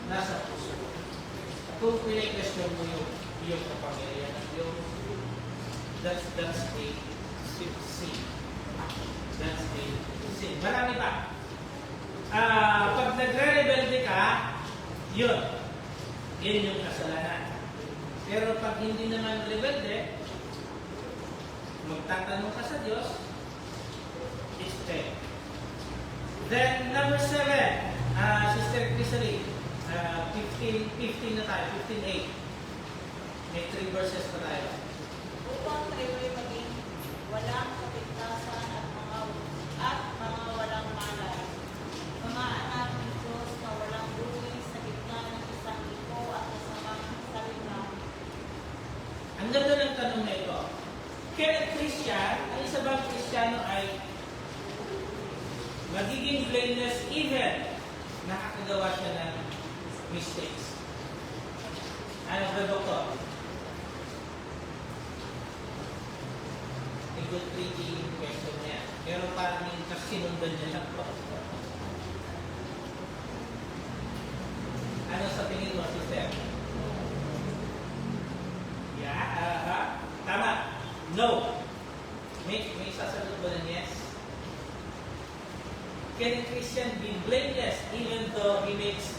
nasa puso. Kung pinay-question mo yung kapangyarihan ng Diyos, that's a sin. That's a sin. Marami pa. Pag nagre-rebelde ka, yun yung kasalanan. Pero pag hindi naman rebelde, magtatanong ka sa Diyos, it's okay. Then, number 7, Sister Crisali, 15 na tayo, 15:8. May 3 verses pa tayo. Upang kayo'y maging walang kapigtasan at mga walang malay. Mga anak ng Diyos na walang buhay sa gitna ng isang iko at masamang salita. Ang ganda ng tanong na ito. Can a Christian, ang isa bang Kristiyano ay magiging blameless even nakakagawa siya ng mistakes? Ano ba, Doktor? A good tricky question niya. Pero parang yung kasinundan niya lang po. Ano sa tingin mo, sister? Yeah, tama. No. May sasagot ba ng yes? Can a Christian be blameless even though he makes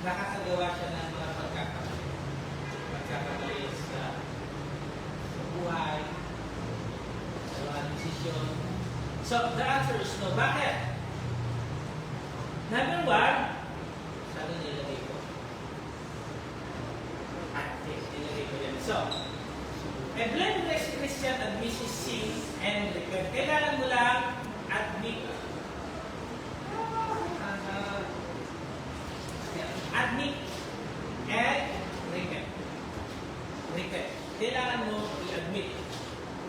nakakagawa siya ng mga pagkakamali sa buhay, sa mga salvation? So, the answer is no. Bakit? Number one, saan nilagay ko? Okay, nilagay ko yan. So, a blameless Christian admits his sin and repent. Kailangan mo lang admit. Admit and repent. Repent. Kailangan mo i-admit.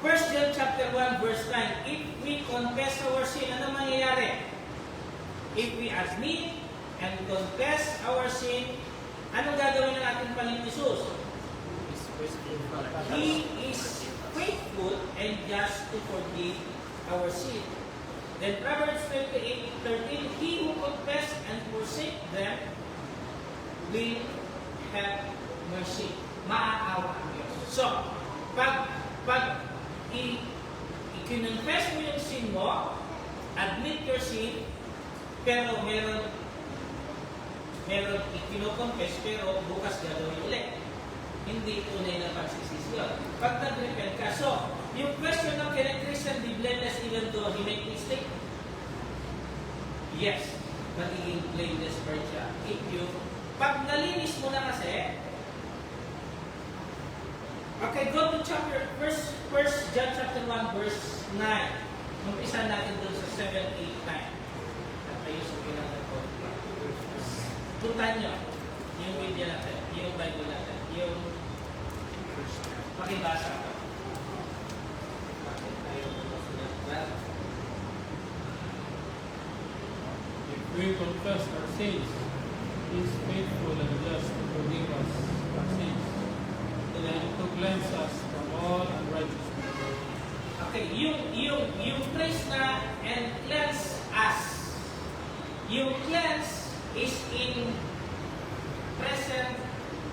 1 John chapter 1 verse 9, if we confess our sin, ano mangyayari? If we admit and confess our sin, anong gagawin ng ating Panginoon Jesus? He is faithful and just to forgive our sin. Then Proverbs 28:13, he who confess and forsake them will have mercy. Maaawa ang Diyos. So, pag i-confess mo yung sin mo, admit your sin, pero meron i-confess, pero bukas gagawin ulit. Hindi tunay na pagsisisi yun. Pag nag-repent ka, so, yung question ng can a Christian be blameless even though he make mistake? Yes, magiging blameless pa siya. If you, pag nalinis mo na kasi, okay, go to chapter, first John chapter 1 verse 9. Umpisa natin doon sa 7, 8, 9. At ayusin ko lang ito. Tutan nyo yung video natin, yung Bible natin, yung pakibasa ko. Bakit tayo sulat? If we confess our sins, He is faithful and just to forgive us our sins, and to cleanse us from all unrighteousness. Okay, yung phrase na and cleanse us. Yung cleanse is in present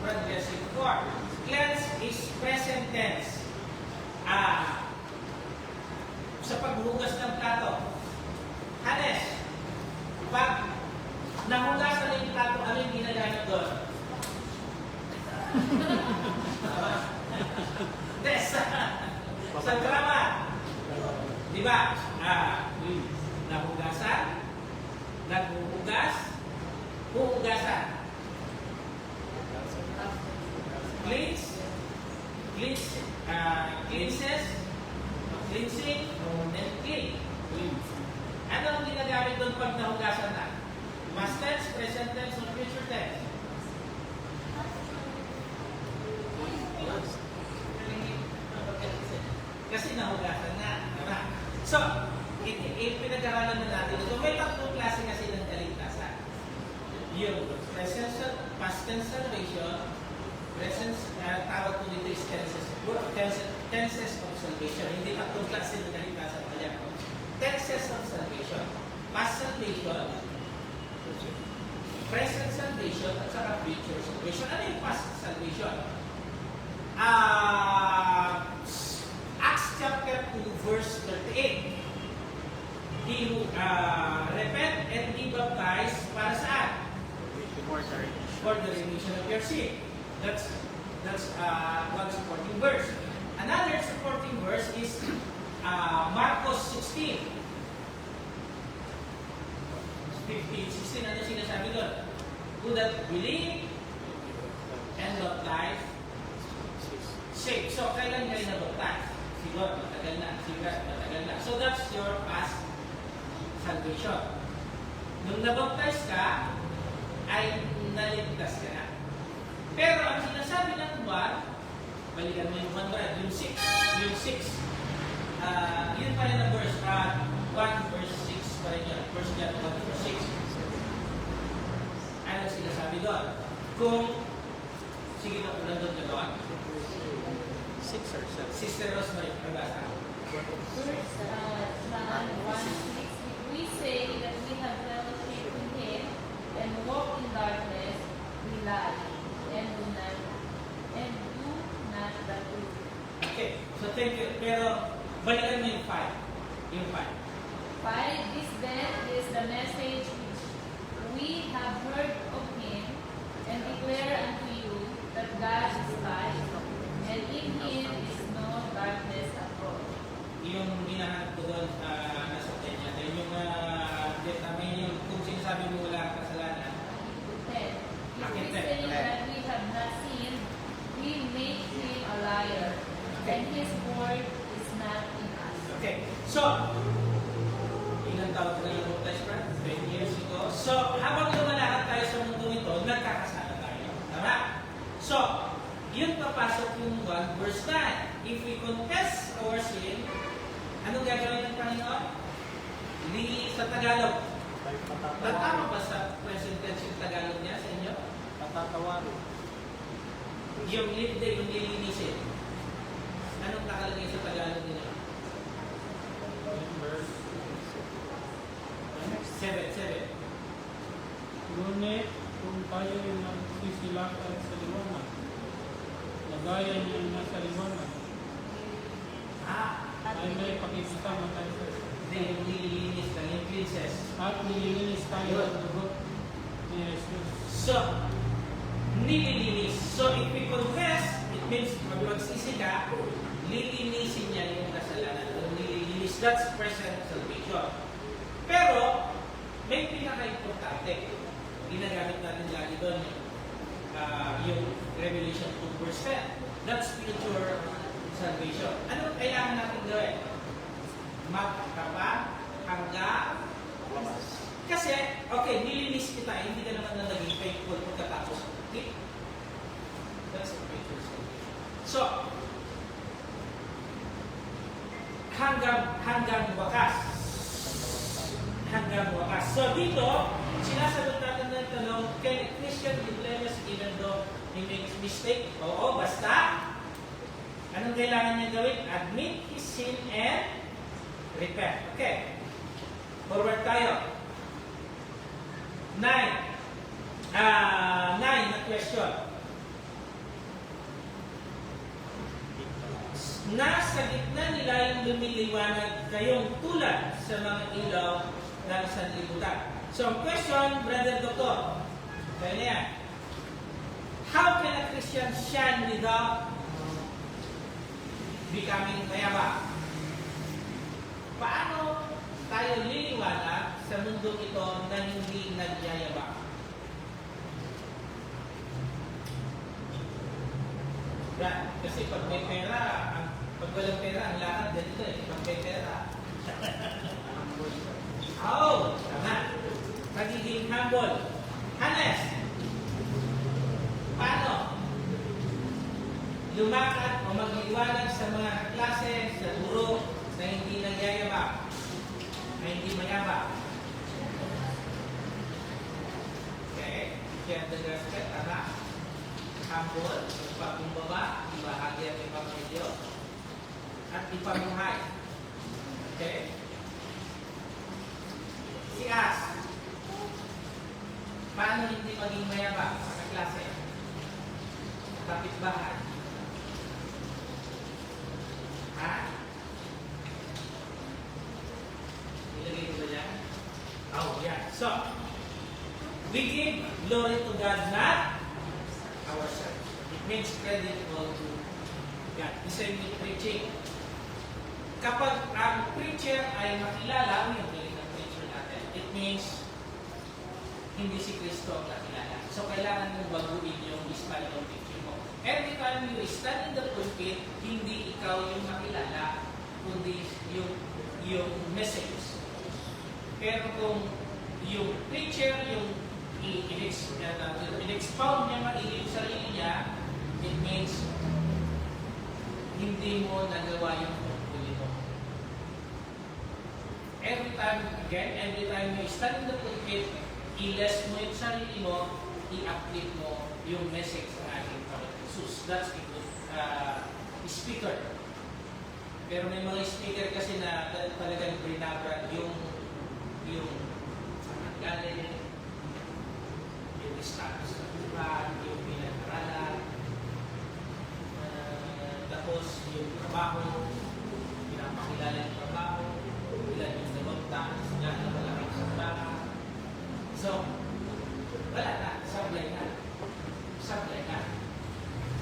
progressive form. Cleanse is present tense. Sa paghugas ng plato. Hanes, pag nahugasan na yung plato, ano yung ginagamit doon? Sa drama. Di ba? Nahugasan, naghuhugas, huhugasan. Cleanses, cleansing, and clean. Ano ang ginagamit doon pag nahugasan na? Past tense, present tense, or future tense? Kasi nahugasan na. Diba? So, pinag-aralan na natin ito. May tatlong klase kasi ng kaligtasan. Yung past tense salvation, present, tawag ko dito is tenses of salvation. Hindi tatlong klase ng kaligtasan pa yan. Tenses of salvation. Past salvation, present salvation, at saka future salvation. Ano yung past salvation? Acts chapter 2 verse 38. He who repent and be baptized para saan? For the remission of your sin. That's one supporting verse. Another supporting verse is Marcos 16. 16, ano sinasabi doon? Who that believe and baptize saved. So, kailan kayo na-baptize? Siguro, matagal na. So, that's your past salvation. Nung na-baptize ka, ay naligtas ka na. Pero, ang sinasabi ng Juan, balikan mo yung 100, yung 6. Yun pa rin ang verse, 1 verse 6 pa rin yun. 1 John 1 verse 6. Ano sinasabi doon? Kung, sige na, ulan doon gano'n. 6 or 7. Sister Rosemary, pagkasa. First, John 1:6, we say that we have fellowship with Him and walk in darkness, we lie, and do not the truth. Okay, so thank you. Pero, balikan mo yung 5. Yung 5. 5, this then is the message which we have heard of Him and declare unto you that God is light, and in Him is no darkness at all. Yung hinahanap ko doon sa Tagalog. Tayo Tama patatawarin. ba sa present tense yung Tagalog niya sa inyo? Patatawarin. Yung lilinisin. Anong nakalagay sa Tagalog niya? Verse 7. Ngunit kung tayo yung nagsisilakad sa liwanag, nagaya niya ang nasa liwanag, ay may pakikisama tayo sa Diyos. Hindi, yung nililinis lang, yung princess. At nililinis tayo ng dugo ni Jesus. So, nililinis. So, if we confess, it means magsisi ka, lilinisin niya yung kasalanan. Yung nililinis, that's present salvation. Pero, may pinaka-importante. Ginagamit natin lagi doon yung Revelation 2 verse 10. That's future salvation. Ano kailangan natin gawin? Magkapa hanggang kasi, okay, nilinis kita, hindi ka naman na naging faithful pagkatapos. Okay? That's the future salvation. So, hanggang wakas. Hanggang wakas. So, dito, sinasagot natin ng tanong, can a Christian be blameless even though he makes mistake? Oo, basta. Anong kailangan niya gawin? Admit his sin and repent. Okay. Forward tayo. 9 na question. Nasa gitna nila yung lumiliwanag kayong tulad sa mga ilaw ng sanlibutan. So, ang question, Brother Doctor, kaya na yan. How can a Christian shine without becoming mayabang? Paano tayo liliwanag sa mundo ito na hindi nagyayabang? Kasi pag may pera, pag walang pera, ang lakad ganito eh. Pag may pera. Oo, tama. Pagiging humble. Hannes, paano lumakad o magliwanag sa mga klase, sa guro, na hindi nagyayabang, na hindi mayabang? Okay, share the gospel, tama. Humble, pagkumbaba, ibahagi ang Ebanghelyo, at ipamuhay. Okay? Si As, paano hindi maging mayabang sa kaklase? Kapitbahay. Ha? Ilagay ko ba yan? Oh, yeah. So, we give glory to God, not ourselves. It means credit all to God. The same with preaching. Kapag ang preacher ay makilala, yung galing ng preacher natin, it means hindi si Kristo ang nakilala. So, kailangan mong baguhin yung style of preaching mo. Every time you stand in the pulpit, hindi ikaw yung nakilala, kundi yung message. Pero kung yung preacher, yung in-expound niya maigi yung sarili niya, it means hindi mo nagawa yung tungkulin mo. Every time you stand in the pulpit, i-less mo yung sarili mo, i-uplift mo yung message ng ating Panginoon Jesus. That's a good speaker. Pero may mga speaker kasi na talagang binabrag yung galing, yung status ng lupa, yung pinag-aralan, tapos yung trabaho, pinapakilala yung trabaho, ilan yung nabagtaan, ilan yung malaking sandara. So, wala na, sablay na. Sablay na.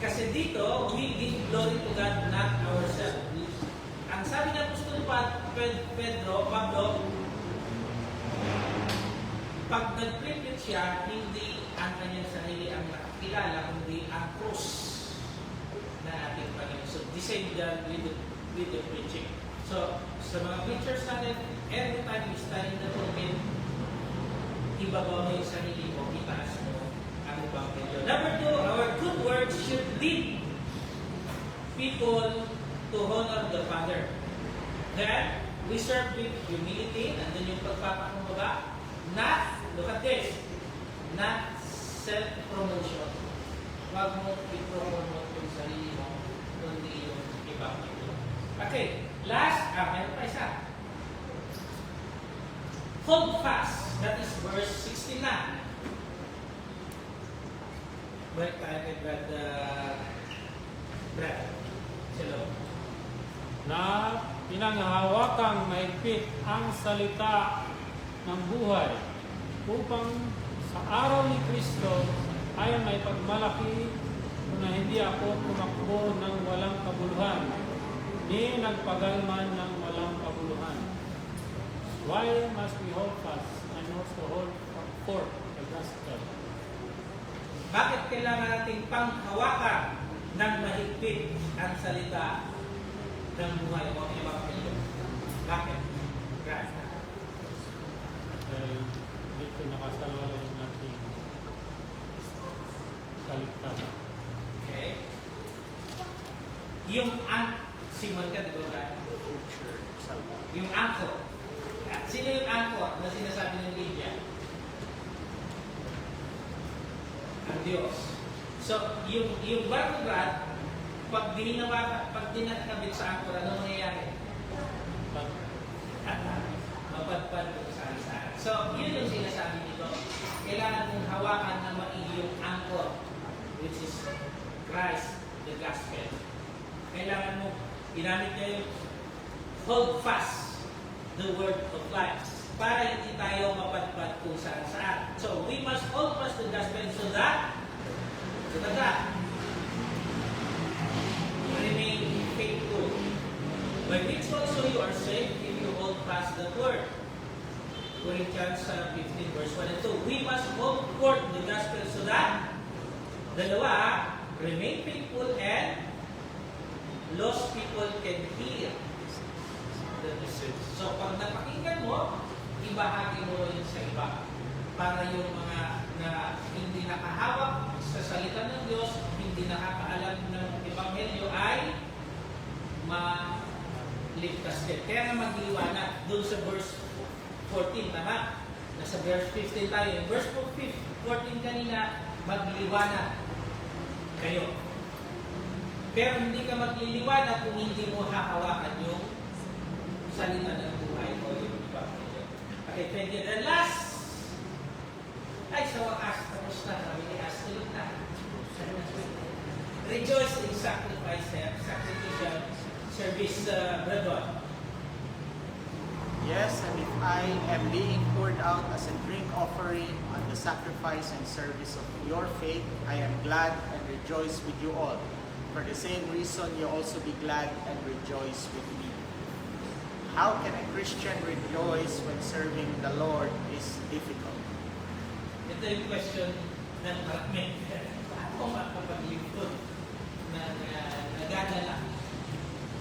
Kasi dito, we give glory to God, not ourselves. Ang sabi ng Apostol Pablo, pag nag-prepare siya, hindi ang kanyang sarili ang nakakilala, kundi ang cross na ating Panginoon. So, the same with the preaching. So, sa mga preachers natin, every time we stand in the pulpit, ibabaw mo yung sarili mo, itaas mo ang Ebanghelyo. Number 2, our good words should lead people to honor the Father. Then, we serve with humility, nandun yung pagpapakumbaba, not, look at this, not self-promotion. Huwag mong i-promote yung sarili mo, kundi yung ibang ito. Okay, last, meron pa isa. Hold fast, that is verse 69. Balik tayo kay Brad. Hello. Na pinanghahawakang mahigpit ang salita ng buhay upang sa araw ni Kristo ay may pagmalaki na hindi ako tumakbo ng walang kabuluhan ni nagpagalman ng walang kabuluhan. Why must we hold fast and also hold forth the gospel? Bakit kailangan nating panghawakan ng mahigpit ang salita ng buhay o Ebanghelyo? Bakit? Brad. Dahil dito nakasalala yung ating salita. Okay? Yung simon ka, di ba, Brad? Yung anchor. Sino yung anchor na sinasabi ng Biblia? Ang Diyos. So, yung barko, Brad, pag dinakabit sa anchor, ano mangyayari? Mapadpad ko sa alisan. So, yun yung sinasabi nito. Kailangan mong hawakan na maigi yung anchor, which is Christ, the gospel. Kailangan mo ginamit niya yung hold fast the word of life para hindi tayo mapadpad kung saan-saan. So, we must hold fast the gospel so that remain faithful. By which also you are saved if you hold fast the word. Corinthians 15 verse 1 and 2. We must hold forth the gospel so that remain faithful and lost people can hear the message. So pag napakinggan mo, ibahagi mo yun sa iba. Para yung mga na hindi nakahawak sa salita ng Diyos, hindi nakakaalam ng Ebanghelyo ay maligtas din. Kaya nga magliwanag doon sa verse 14, tama? Nasa verse 15 tayo. In verse 14 kanina, magliwanag kayo. Pero hindi ka magliliwanag kung hindi mo hahawakan yung salita ng buhay o yung Ebanghelyo. Okay, thank you. The last, sa wakas, tapos na, kami ni Astrid na. Rejoice in sacrificial service, Brother. Yes, and if I am being poured out as a drink offering on the sacrifice and service of your faith, I am glad and rejoice with you all. For the same reason, you also be glad and rejoice with me. How can a Christian rejoice when serving the Lord is difficult? Ito yung question ng marami. Paano makapaglingkod na nagadala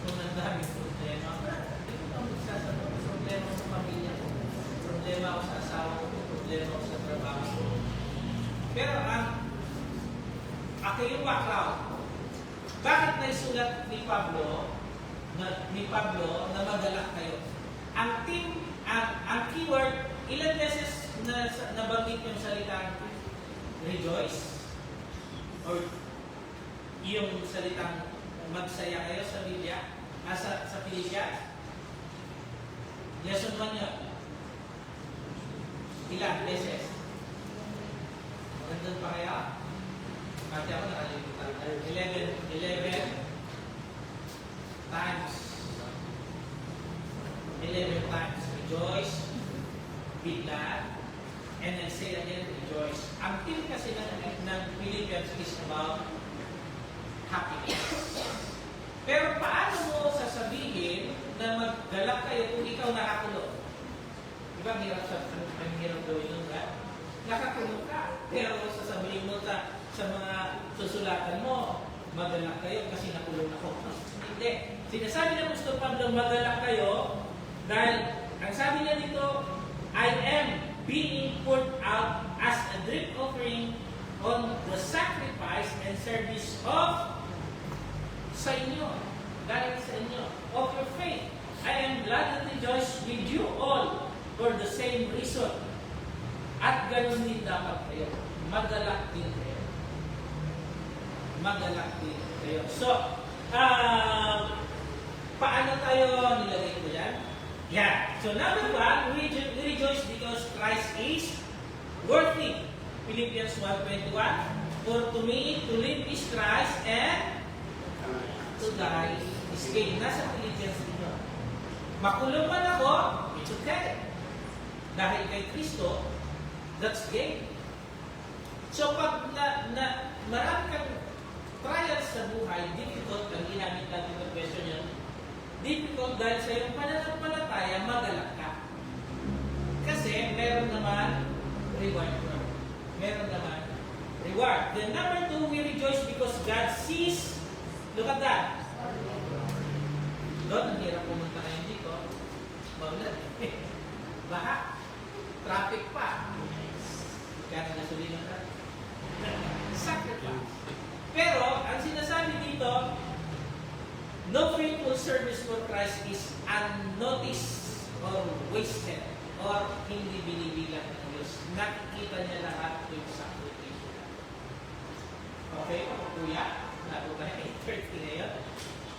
kung ang daming problema? Ito ang magsasabi. Problema sa pamilya ko, problema ako sa asawa ko, problema ako sa trabaho ko. Pero ako yung background. Bakit naisulat ni Pablo na magalak kayo? Ang keyword, ilan beses na nabanggit yung salitang rejoice? Or yung salitang magsaya kayo sa Biblia? Sa Pilipinas? Lesson 1 yun. Ilang beses? Nandun pa kaya? Pati ako nakalimutan. 11 times. 11 times. Rejoice, be glad, and then say again, rejoice. Ang theme kasi ng Philippians is about happiness. Pero paano mo sasabihin na maggalak kayo kung ikaw nakakulong? Diba, ang hirap gawin nun, ba? Nakakulong ka. Pero sasabihin mo sa mga susulatan mo, magalak kayo kasi nakulong ako. Hindi. Sinasabi ng Gusto Pablo, magalak kayo dahil ang sabi niya dito, I am being poured out as a drink offering on the sacrifice and service of sa inyo, dahil sa inyo, of your faith. I am glad and rejoice for the same reason. At ganun din dapat kayo. Magalak din kayo. Magalak din kayo. So, paano tayo nilagay ko yan? Yeah. So, number one, we rejoice because Christ is worthy. Philippians 1:21. For to me, to live is Christ and to die is gain. Nasa Philippians dito. Makulong man ako, it's okay. Dahil kay Kristo, that's gain. So pag marami kang trials sa buhay, difficult, ang ginamit natin ng question yun, difficult dahil sa iyong pananampalataya, magalak ka. Kasi meron naman reward. Meron naman reward. Then number two, we rejoice because God sees. Look at that. Doon, ang hirap pumunta ngayon dito. Maulan. Baha. Traffic pa. Kaya gasolina na. Sacrifice. Pero, ang sinasabi dito, no faithful service for Christ is unnoticed or wasted or hindi binibilang ng Diyos. Nakikita niya lahat yung sacrifice. Okay, kuya? Nato tayo 8:30 ngayon.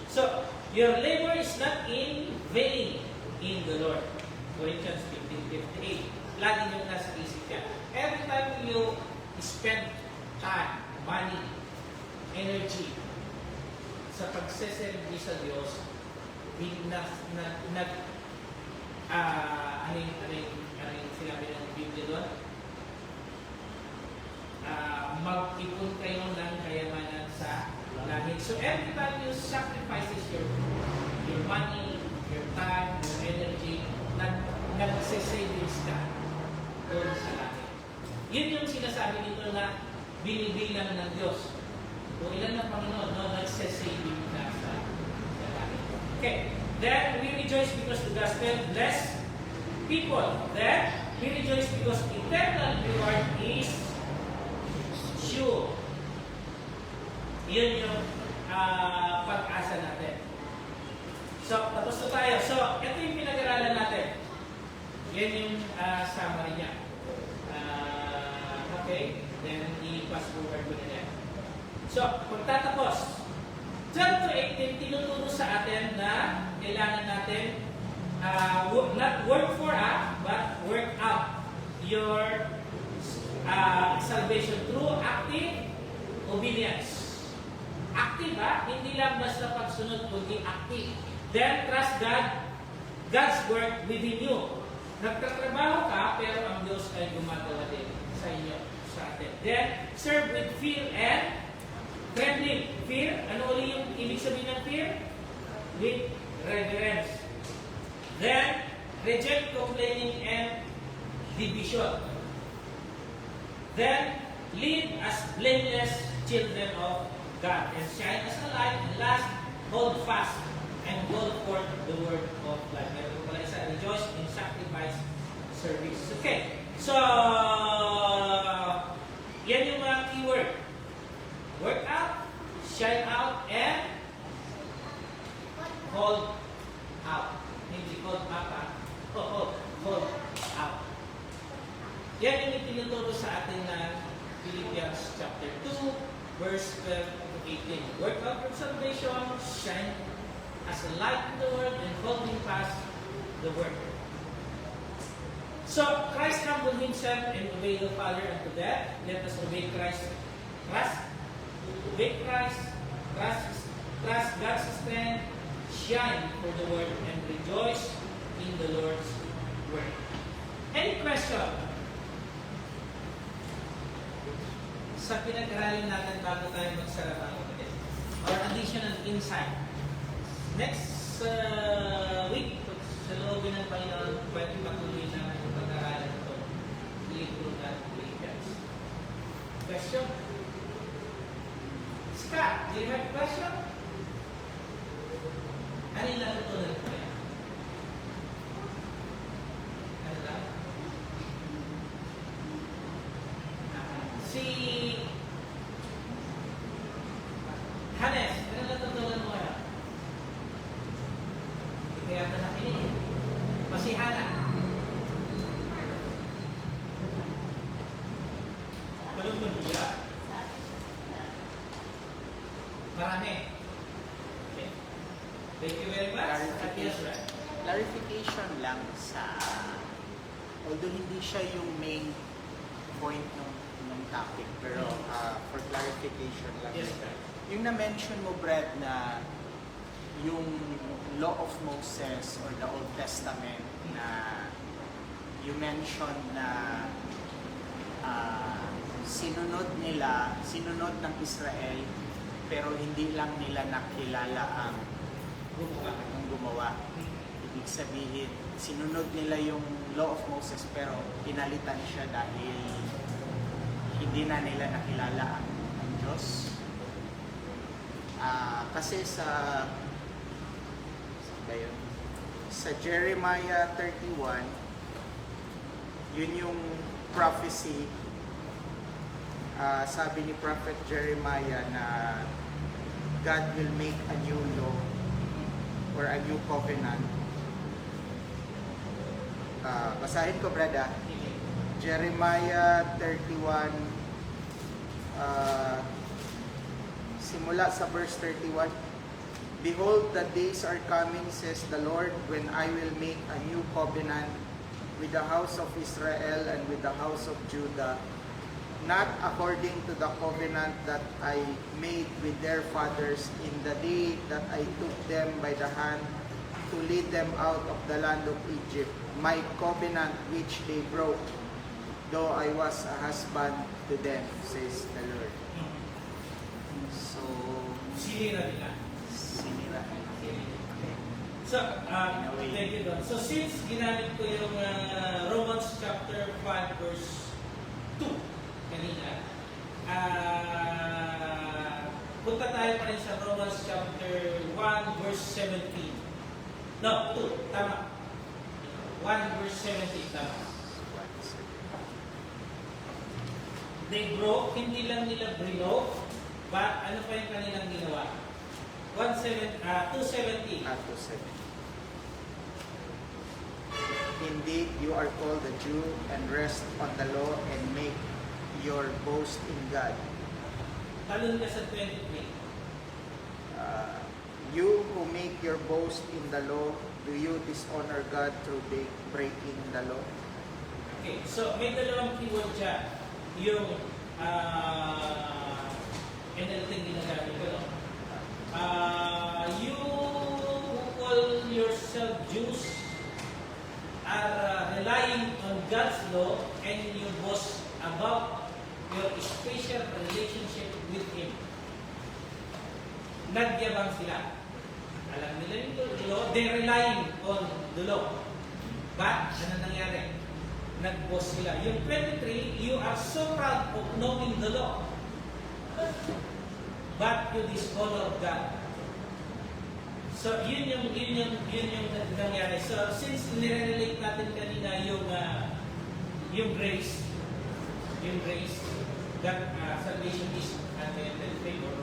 So, your labor is not in vain in the Lord. Corinthians 15:58. Lagi nyo nasa isip yan. Every time you spend time, money, energy sa pagseservi sa Diyos, ano yung sinabi ng Biblia doon? Mag-ipon kayo ng kayamanan sa langit. So every time you sacrifices your money, your time, your energy, nagsisavings ka doon sa langit. Yun yung sinasabi dito na binibilang ng Diyos. Kung ilan ng Panginoon, no, nagsisaving ka sa langit. Okay. Then we rejoice because the gospel bless people. Then we rejoice because eternal reward is sure. Yun yung pag-asa natin. So, tapos na tayo. So, ito yung pinag-aralan natin. Yan yung summary niya. Okay? Then, i-pass forward ko na yan. So, pagtatapos, 12 to 18, tinuturo sa atin na kailangan natin not work for but work out your salvation through active obedience. Active hindi lang basta pagsunod, kundi active. Then trust God's work within you. Nagtatrabaho ka, pero ang Diyos ay gumagawa din sa inyo, sa atin. Then serve with fear and trembling. Fear, ano uli yung ibig sabihin ng fear? With reverence. Then, reject complaining and division. Then, live as blameless children of God and shine as a light. And last, hold fast and hold forth the word of life. Meron ko pala isa, rejoice in sacrifice service. Okay, so, yan yung mga keyword. Work out, shine out, and hold out. Hindi hold up, hold out. Yan yung itinuturo sa atin ng Philippians chapter 2, verse 12 to 18. Work out your salvation, shine as a light in the world, and holding fast the word. So, Christ humbled himself and obeyed the Father unto death. Let us obey Christ. Obey Christ, trust God's strength, shine for the word, and rejoice in the Lord's word. Any question? Sa pinag-aralan natin bago tayo magsara ng kapatid, or additional insight. Next week, sa loobin ng Panginoon, pwede patuloy na yung pag-aralan ito. Libro ng Philippians. Question? Scott, do you have a question? Ano yung natutunan ko yan? Ano lang? Si Hannes, ano natutunan mo yan? Hindi kaya na nakinig. Masihana. although hindi siya yung main point ng topic, pero for clarification lang. Yes, sir. Yung na-mention mo, Brad, na yung Law of Moses or the Old Testament na you mentioned na sinunod ng Israel, pero hindi lang nila nakilala ang gumawa. Ibig sabihin, sinunod nila yung Law of Moses, pero pinalitan siya dahil hindi na nila nakilala ang Diyos. Kasi sa Jeremiah 31, yun yung prophecy. Sabi ni Prophet Jeremiah na God will make a new law or a new covenant. Basahin ko, brada. Jeremiah 31, simula sa verse 31. Behold, the days are coming, says the Lord, when I will make a new covenant with the house of Israel and with the house of Judah, not according to the covenant that I made with their fathers in the day that I took them by the hand to lead them out of the land of Egypt, my covenant which they broke, though I was a husband to them, says the Lord. So, Sinira nila. sinira. So, thank you, Don. So, since ginamit ko yung Romans chapter 5 verse 2 kanina, punta tayo pa rin sa Romans chapter 1 verse 17. No, 2. Tama. 1 verse 17. Tama. They broke, hindi lang nila broke, but ano pa yung kanilang ginawa? 2:17. Indeed, you are called a Jew and rest on the law and make your boast in God. Talon ka sa 23. You who make your boast in the law, do you dishonor God through breaking the law? Okay, so may dalawang keyword dyan. Yung NLT ginagamit ko, no? You who call yourself Jews are relying on God's law and you boast about your special relationship with Him. Nagyabang sila. Alam nila yung law, they're relying on the law. But, ano nangyari? Nag-boast sila. Yung 23, you are so proud of knowing the law, but you dishonor God. So, yun yung nangyari. So, since nire-relate natin kanina yung grace, that salvation is unmerited favor,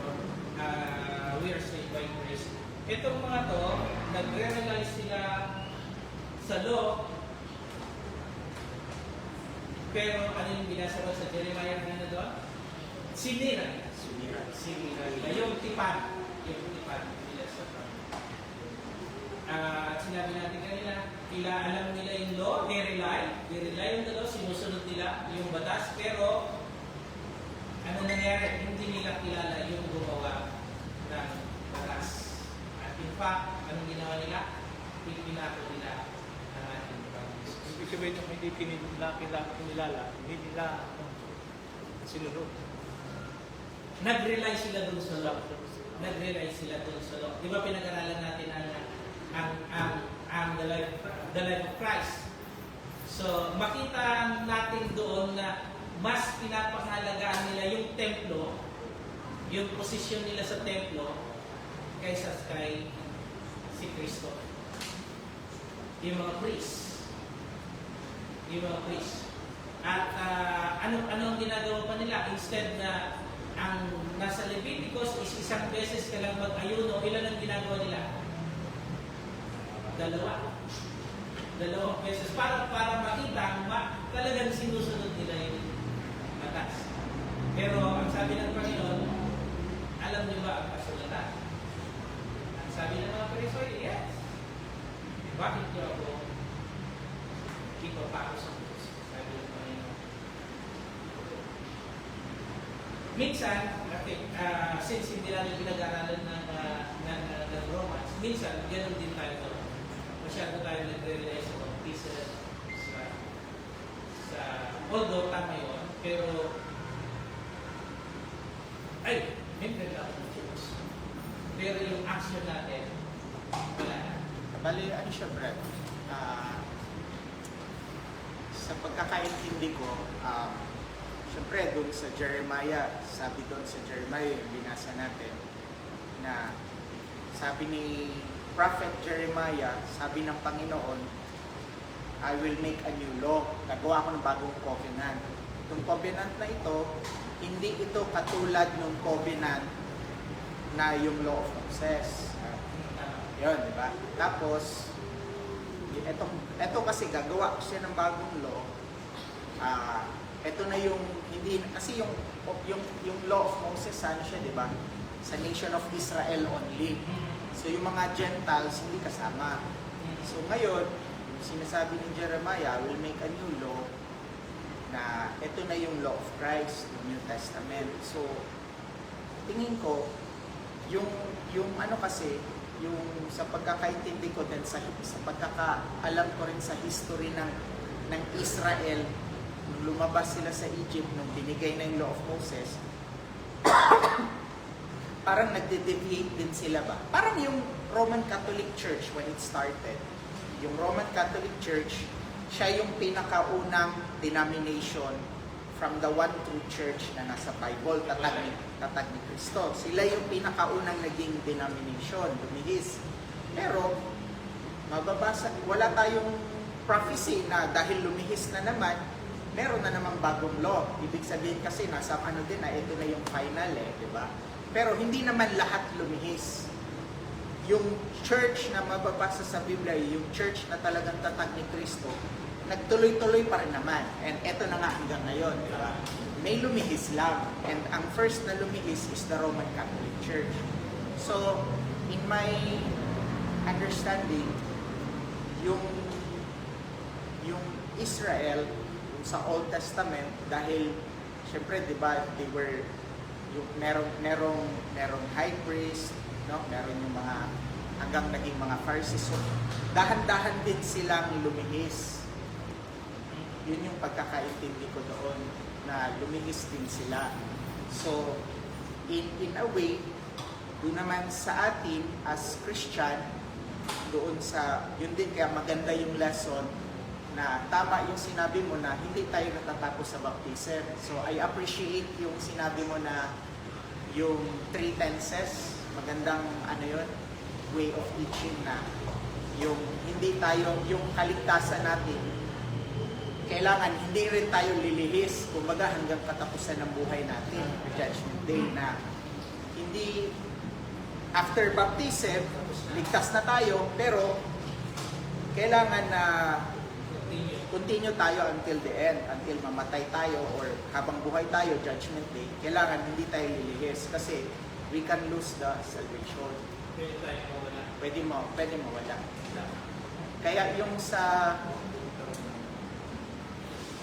we are saved by grace. Itong mga to, nagre-realize sila sa law, pero ano yung binasa ko sa Jeremiah kanina doon? Sinira. Yung tipan. Binasa ko. At sinabi natin kanina, alam nila yung law, they rely on the law, sinusunod nila yung batas, pero ano nangyari? Hindi nila kilala yung gumawa ng batas. At in fact, anong ginawa nila? Pinako nila ang ating Panginoon. Ibig sabihin yung hindi kinilala, hindi nila sinunod. Nag-rely sila dun sa law. Di ba pinag-aralan natin ang the life of Christ? So, makita natin doon na mas pinapangalagaan nila yung templo, yung posisyon nila sa templo, kaysa kay si Kristo. Yung mga priest. At anong ginagawa pa nila? Instead na ang nasa Leviticus is isang beses ka lang mag-ayuno, ilan ang ginagawa nila? Dalawang beses. Para makita, talagang sinusunod nila yung batas. Pero ang sabi ng Panginoon, alam niyo ba ang kasulatan? Ang sabi ng mga Parisoy, yes. Bakit niyo ako ipapako sa krus? minsan, okay, since hindi natin pinag-aaralan ng Romans, minsan, ganun din tayo doon. Masyado tayo nagre-rely sa baptism, although tama yun, pero, may naglakas ng Diyos. Pero yung action natin, wala na. Bali, ano siya, Brad? Sa pagkakaintindi ko, syempre doon sa Jeremiah, sabi doon sa Jeremiah, yung binasa natin, na sabi ni Prophet Jeremiah, sabi ng Panginoon, I will make a new law. Nagawa ko ng bagong covenant. Itong covenant na ito, hindi ito katulad ng covenant na yung law of Moses. Yun, di ba? Tapos, ito kasi gagawa siya ng bagong law. Ito na yung, hindi, kasi yung law of Moses, ano siya, di ba? Sa nation of Israel only. So, yung mga Gentiles, hindi kasama. So, ngayon, sinasabi ni Jeremiah, will make a new law na ito na yung law of Christ, the New Testament. So, tingin ko, yung ano kasi, yung sa pagkakaintindi ko din sa pagkakaalam ko rin sa history ng Israel, nung lumabas sila sa Egypt, nung binigay na yung law of Moses, parang nagde-deviate din sila ba? Parang yung Roman Catholic Church when it started, yung Roman Catholic Church, siya yung pinakaunang denomination from the one true church na nasa Bible, tatag ni Cristo. Sila yung pinakaunang naging denomination, lumihis. Pero, mababasa, wala tayong prophecy na dahil lumihis na naman, meron na namang bagong law. Ibig sabihin kasi nasa ano din na ito na yung final di ba? Pero hindi naman lahat lumihis. Yung church na mababasa sa Biblia, yung church na talagang tatag ni Cristo, nagtuloy-tuloy pa rin naman. And eto na nga hanggang ngayon, di ba? May lumihis lang. And ang first na lumihis is the Roman Catholic Church. So, in my understanding, yung Israel, yung sa Old Testament, dahil, syempre, di ba, they were, yung merong high priest, no? Meron yung mga hanggang naging mga Pharisees. So, dahan-dahan din silang lumihis. Yun yung pagkakaintindi ko doon na lumihis din sila. So, in a way, doon naman sa atin as Christian, doon sa, yun din kaya maganda yung lesson na tama yung sinabi mo na hindi tayo natatapos sa baptism. So, I appreciate yung sinabi mo na yung 3 tenses, magandang ano yun, way of teaching na yung hindi tayo, yung kaligtasan natin, kailangan hindi rin tayo lilihis, kumbaga hanggang katapusan ng buhay natin, the judgment day na hindi after baptism, ligtas na tayo, pero kailangan na continue tayo until the end, until mamatay tayo or habang buhay tayo, judgment day, kailangan hindi tayo lilihis kasi we can lose the salvation. Pwede mawala. Kaya yung sa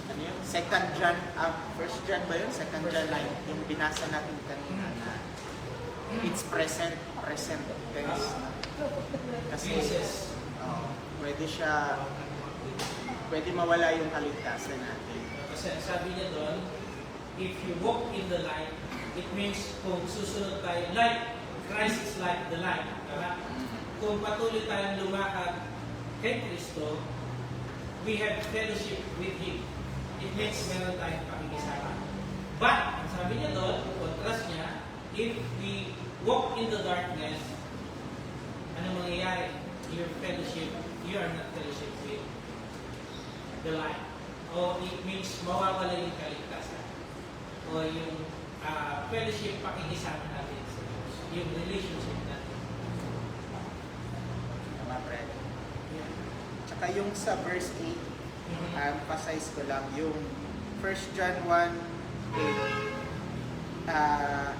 ano yun? 2 John, 1 John ba yun? 2 John 9, yung binasa natin kanina na it's present tense. Kasi pwede mawala yung kaligtasan natin. Kasi sabi niya doon, if you walk in the light, it means kung susunod tayo, light, Christ is like the light. Diba? Kung patuloy tayong lumakad kay Kristo, we have fellowship with Him. It means meron tayong pakikisama. But, ang sabi niya doon, contrast niya, if we walk in the darkness, ano mangyayari? Your fellowship, you are not fellowship with the light. O it means mawawala yung kaligtasan. O yung fellowship, pakikisama natin sa Diyos. Yung relationship natin. Tama, Fred. Tsaka yung sa verse 8, emphasize ko lang yung 1 John 1:8.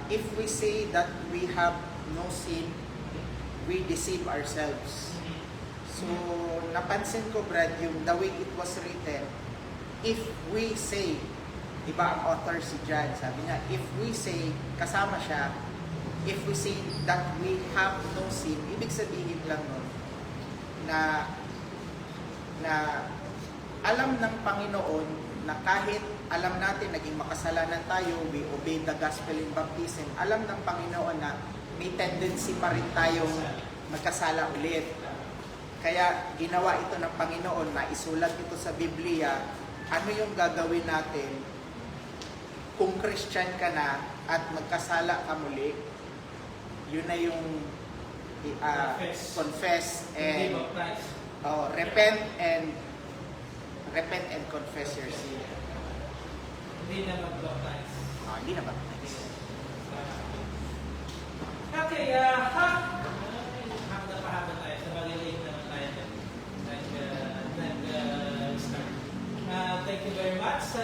If we say that we have no sin, we deceive ourselves. So, napansin ko, Brad, yung the way it was written, if we say Diba ang author si John, sabi niya, if we say, kasama siya, if we say that we have no sin, ibig sabihin lang nun na alam ng Panginoon na kahit alam natin naging makasalanan tayo, we obey the gospel in baptism, alam ng Panginoon na may tendency pa rin tayong magkasala ulit. Kaya ginawa ito ng Panginoon na isulat ito sa Biblia, ano yung gagawin natin kung Christian ka na at magkasala ka muli, yun na yung confess and repent and confess your sin. Hindi na mag-baptize. Hindi na baptize. Okay, hahaba tayo. Sa bagay naman tayo nag-start. Thank you very much sa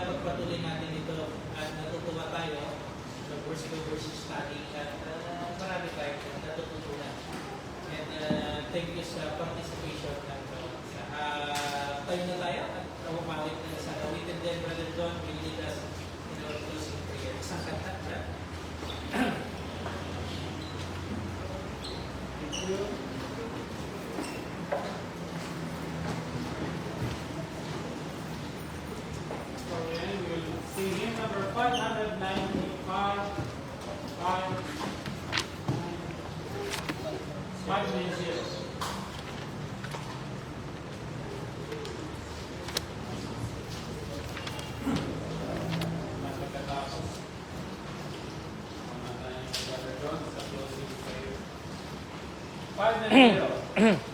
pagpatuloy natin ito at natutuwa tayo sa verse study at marami tayo natutunan. And thank you sa participation at tayo na tayo at umawit na sa awitin din. Brother John will lead us in our closing prayer. Isang kanta dyan. Thank you. So then we will sing hymn number 595, 590. Pagkatapos, mamatayin si Brother John sa closing prayer. 590.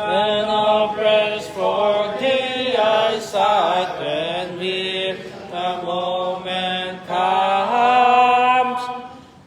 When our prayers for thee I sight, when the moment comes,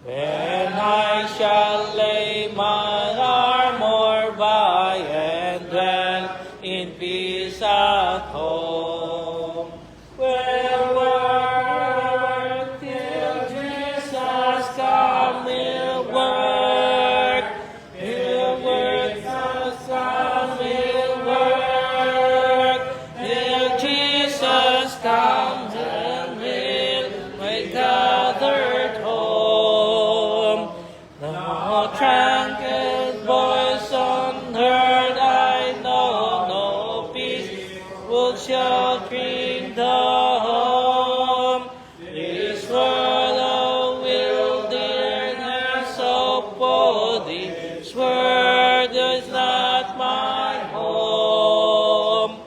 when I shall lay my armor by and dwell in peace at home. Where work till Jesus come, will work, will work, Jesus come, will work, till Jesus comes and will make gathered home. No tranquil voice unheard, I know no peace will sheltering the home. This world of wilderness of body, this world is not my home.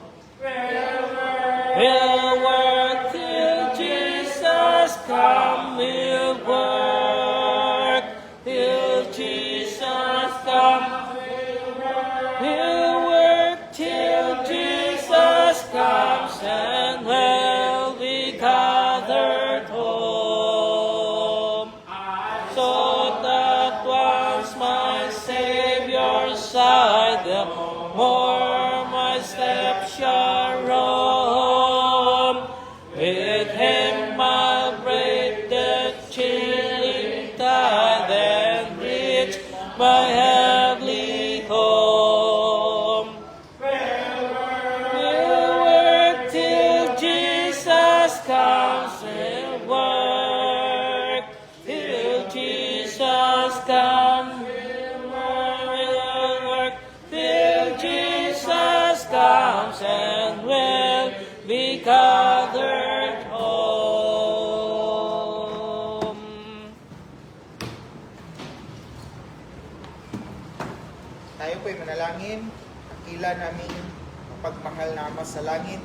Will work till Jesus come, will work till Jesus come, will work till Jesus comes and will be gathered home. So that once my Savior's side, the more my steps shall roam. With him I'll break the chilling tide and reach my heavenly home. Will work till Jesus comes, will work till Jesus comes, will work till Jesus comes and will be gathered home. Tayo po'y manalangin. Akila namin pagmahal na Ama sa langit.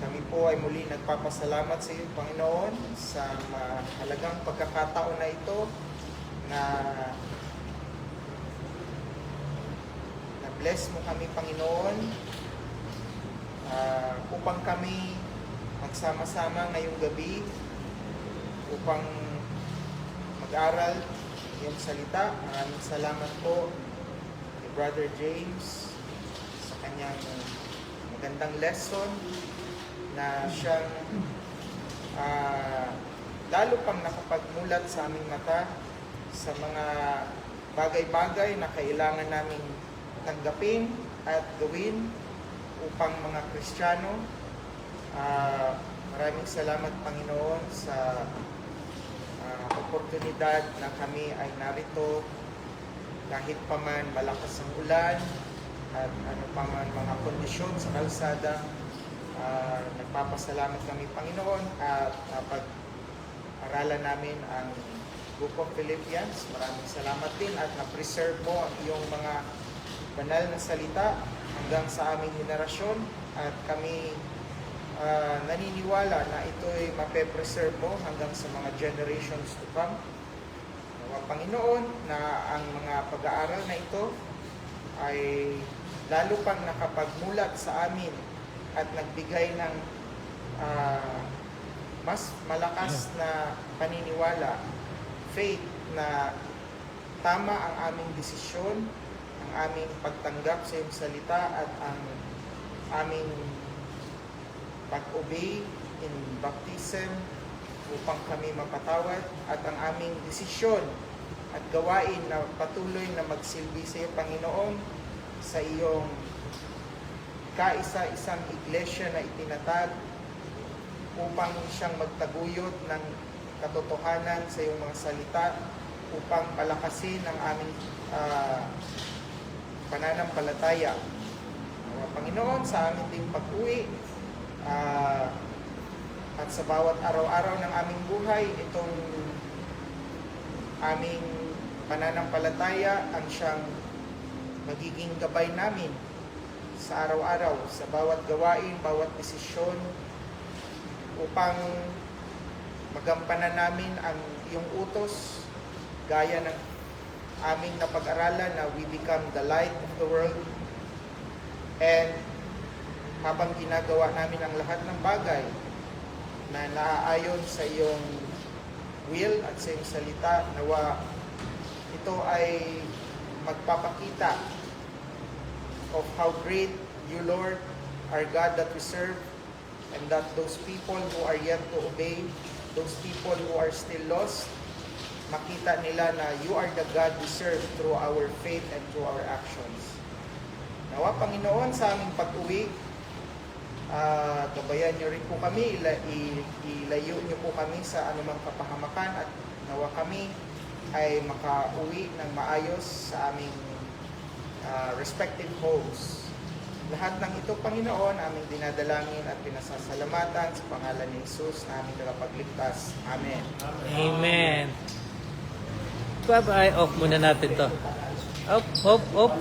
Kami po ay muli nagpapasalamat sa iyo, Panginoon, sa mahalagang pagkakataon na ito na bless mo kami, Panginoon, upang kami magsama-sama ngayong gabi upang mag-aral iyong salita. Maraming salamat po kay Brother James sa kanyang magandang lesson na siyang lalo pang nakapagmulat sa aming mata sa mga bagay-bagay na kailangan naming tanggapin at gawin upang pang mga Kristiyano. Maraming salamat, Panginoon, sa oportunidad na kami ay narito kahit pa man malakas ang ulan at ano pa man mga kondisyon sa kalsada. Nagpapasalamat kami, Panginoon, at napag-aralan namin ang Book of Philippians. Maraming salamat din at na-preserve mo ang iyong mga banal na salita hanggang sa aming henerasyon, at kami naniniwala na ito'y mape-preserve mo hanggang sa mga generations to come. Nawa, Panginoon, na ang mga pag-aaral na ito ay lalo pang nakapagmulat sa amin at nagbigay ng mas malakas na paniniwala, faith, na tama ang aming desisyon, ang aming pagtanggap sa iyong salita, at ang aming pag-obey in baptism upang kami mapatawad, at ang aming desisyon at gawain na patuloy na magsilbi sa iyo, Panginoon, sa iyong kaisa-isang iglesia na itinatag upang siyang magtaguyod ng katotohanan sa iyong mga salita, upang palakasin ang aming pananampalataya. Panginoon, sa aming ding pag-uwi at sa bawat araw-araw ng aming buhay, itong aming pananampalataya ang siyang magiging gabay namin sa araw-araw, sa bawat gawain, bawat desisyon, upang magampanan namin ang iyong utos gaya ng aming napag-aralan na we become the light of the world. And habang ginagawa namin ang lahat ng bagay na naaayon sa iyong will at sa iyong salita, nawa ito ay magpapakita of how great you, Lord, are God that we serve, and that those people who are yet to obey, those people who are still lost, makita nila na you are the God we serve through our faith and through our actions. Nawa, Panginoon, sa aming pag-uwi, gabayan niyo rin po kami, ilayo niyo po kami sa anumang kapahamakan, at nawa kami ay makauwi ng maayos sa aming respective homes. Lahat ng ito, Panginoon, aming dinadalangin at pinasasalamatan sa pangalan ni Jesus na aming tagapagligtas. Amen. Amen. Bye-bye. Off muna natin to. Off.